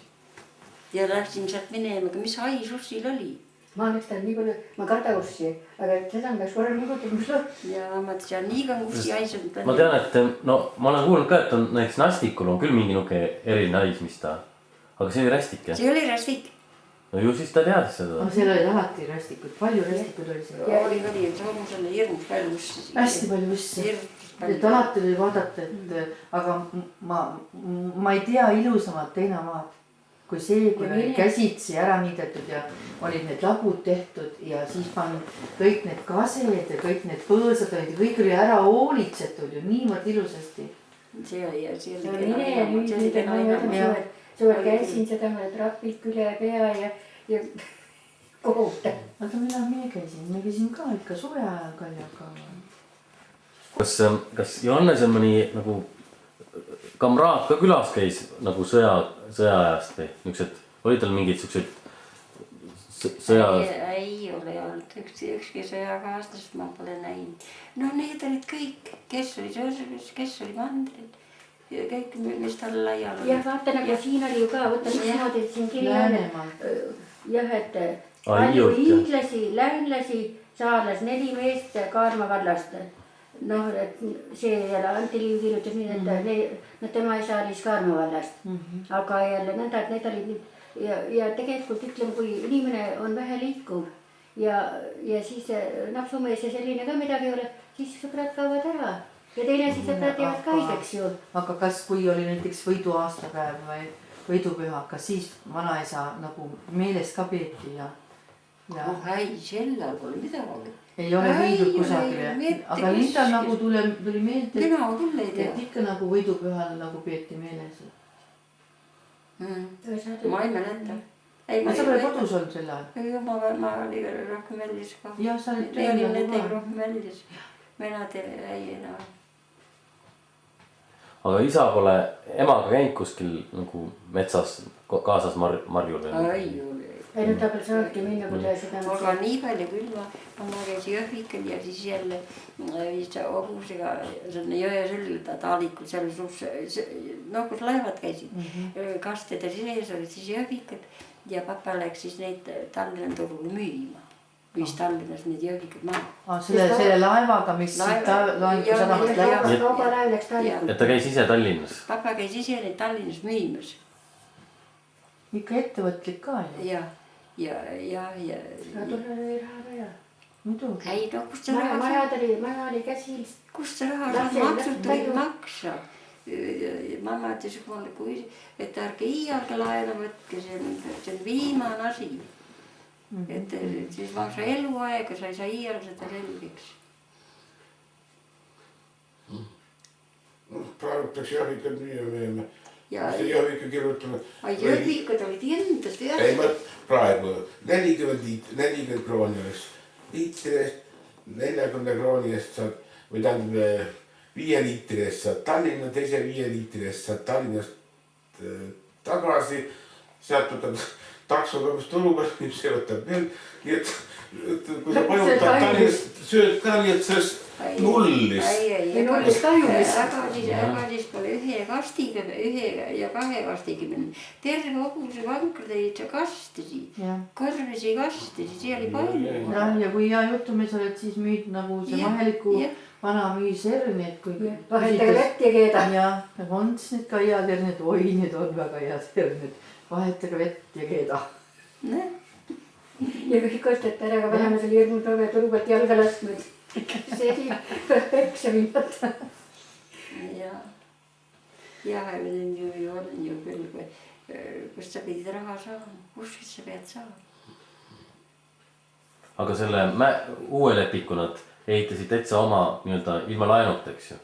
Ja läksin sealt minema, aga mis hais ussil oli? ma oleks tal nii palju, ma karda ussi, aga seda peaks korra nugutama, mis lõpp. Ja ma tean, nii ka ussi hais on. ma tean, et no ma olen kuulnud ka, et on näiteks nastikul on küll mingi nuke eriline hais, mis ta, aga see oli rästik jah? See oli rästik. no ju siis ta teadis seda. aga seal olid alati rästikud, palju rästikud oli seal? Oli Soomusele hirmus palju ussi. hästi palju ussi. et alati oli vaadata, et aga ma ei tea ilusamat heinamaad kui see, kui oli käsitsi ära niidetud ja olid need labud tehtud ja siis kõik need kased ja kõik need põõsad olid ja kõik oli ära hoolitsetud ju niivõrd ilusasti. See oli ja see oli. mine ja nüüd suvel käisin seda trapid üle pea ja kohutav. aga mina käisin, me käisime ka ikka suve ajal Kaljaga. kas Johannes on mõni nagu kamraad ka külas käis nagu sõjaajast või niisugused, oli tal mingeid siukseid sõja? ei ole olnud, ükski sõjakaaslast ma pole näinud. no need olid kõik, kes oli Sõrves, kes oli Mandril ja kõik, mis tal laial oli. jah, vaata nagu siin oli ju ka, võta mismoodi siin kiri on. jah, et palju hiiglasi, läänlasi, saarlas 4 meest Kaarma vallast. noh, et see jälle Anti Liiv kirjutas nii, et tema isa oli Kaarma vallast. aga jälle nõnda, et need olid ja tegelikult ütleme, kui inimene on vähe liikuv ja siis napsumees ja selline ka midagi ei ole, siis sõbrad kaovad ära ja teine siis sõbrad jäävad ka haigeks ju. aga kas, kui oli näiteks võidu aastapäev või võidupüha, kas siis vanaisa nagu meelest ka peeti ja? ei, sellal pole midagi. ei ole viidud kusagile, aga Lindal nagu tuli meelde, mina küll ei tea. et ikka nagu võidupühal nagu peeti meeles. ma ei mäleta. aga sa pole kodus olnud sel ajal? ma olin rohkem väljus ka. jah, sa olid tööl nagu rohkem väljus. venadel ei enam. aga isa pole emaga käinud kuskil nagu metsas kaasas marjul või? ei ole. ei no ta peal saabki minna, kui ta seda. aga nii palju küll ma käisin Jõhvikul ja siis jälle vist hobusega jõe sülda taalikul seal noh, kus laevad käisid. kastide sees olid siis Jõhvikud ja papa läks siis neid Tallinna turule müüma. Viis Tallinnas need Jõhvikud maha. selle laevaga, mis siit sadamast läks. kaubalaev läks Tallinna. et ta käis ise Tallinnas? papa käis ise neid Tallinnas müümas. ikka ettevõtlik ka ju. ja. no tule oli raha vaja. muidugi. ei no kust see raha maja oli käsil. kust see raha saab, maksud tulid maksa. mamma ütles mulle, et ärge iialgi laenu võtke, see on viimane asi. et siis maksa eluaega, sa ei saa iial seda selgeks. praegu peaks Jõhvikud müüma. Ja Jõhviku kirjutanud. Jõhvikud olid endast jah. ei, ma praegu 40 krooni oleks liitri eest, 40 krooni eest saad või tähendab 5 liitri eest saad Tallinna, teise 5 liitri eest saad Tallinnast tagasi. sealt võtad taksoga, mis tuluga, see võtab veel. nii et kui sa pajutad Tallinnast, sööd ka nii, et sellest nullist. ei nullist kahjumist. aga siis pole ühe kastiga, ühe ja 2 kastiga minna. terve hobuse vankri tõid sa kastisid, kõrvisi kastisid, see oli palju. ja kui hea jutumees oled, siis müüd nagu see maheliku vana müüs herni, et kui. vahetage vett ja keeda. jah, on siis need ka head herned, oi, need on väga head herned, vahetage vett ja keeda. ja kõik osteti ära, aga vähemalt oli hirmus rõve turu pealt jalga lasknud. see oli peksa viimata. jah, on ju küll, kust sa pidid raha saama, kuskilt sa pead saama. aga selle uue lepingu nad ehitasid täitsa oma nii-öelda ilma laenuta, eks ju?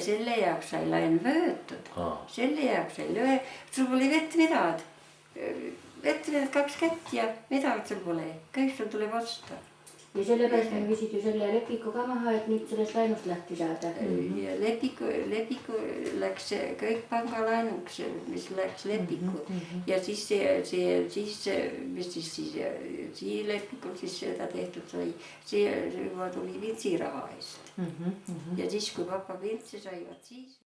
Selle jaoks sai laen võetud, selle jaoks sai löö, sul pole vett midagi. Vett 2 kätt ja midagi sul pole, kõik sul tuleb osta. Ja sellepärast me viisid ju selle lepingu ka maha, et nüüd sellest laenust lahti saada. Ja lepingu läks kõik pangalaenuks, mis läks lepingu. Ja siis lepingul siis seda tehtud sai, see juba tuli Vintsi raha eest. Ja siis, kui papa Vintsi sai, siis...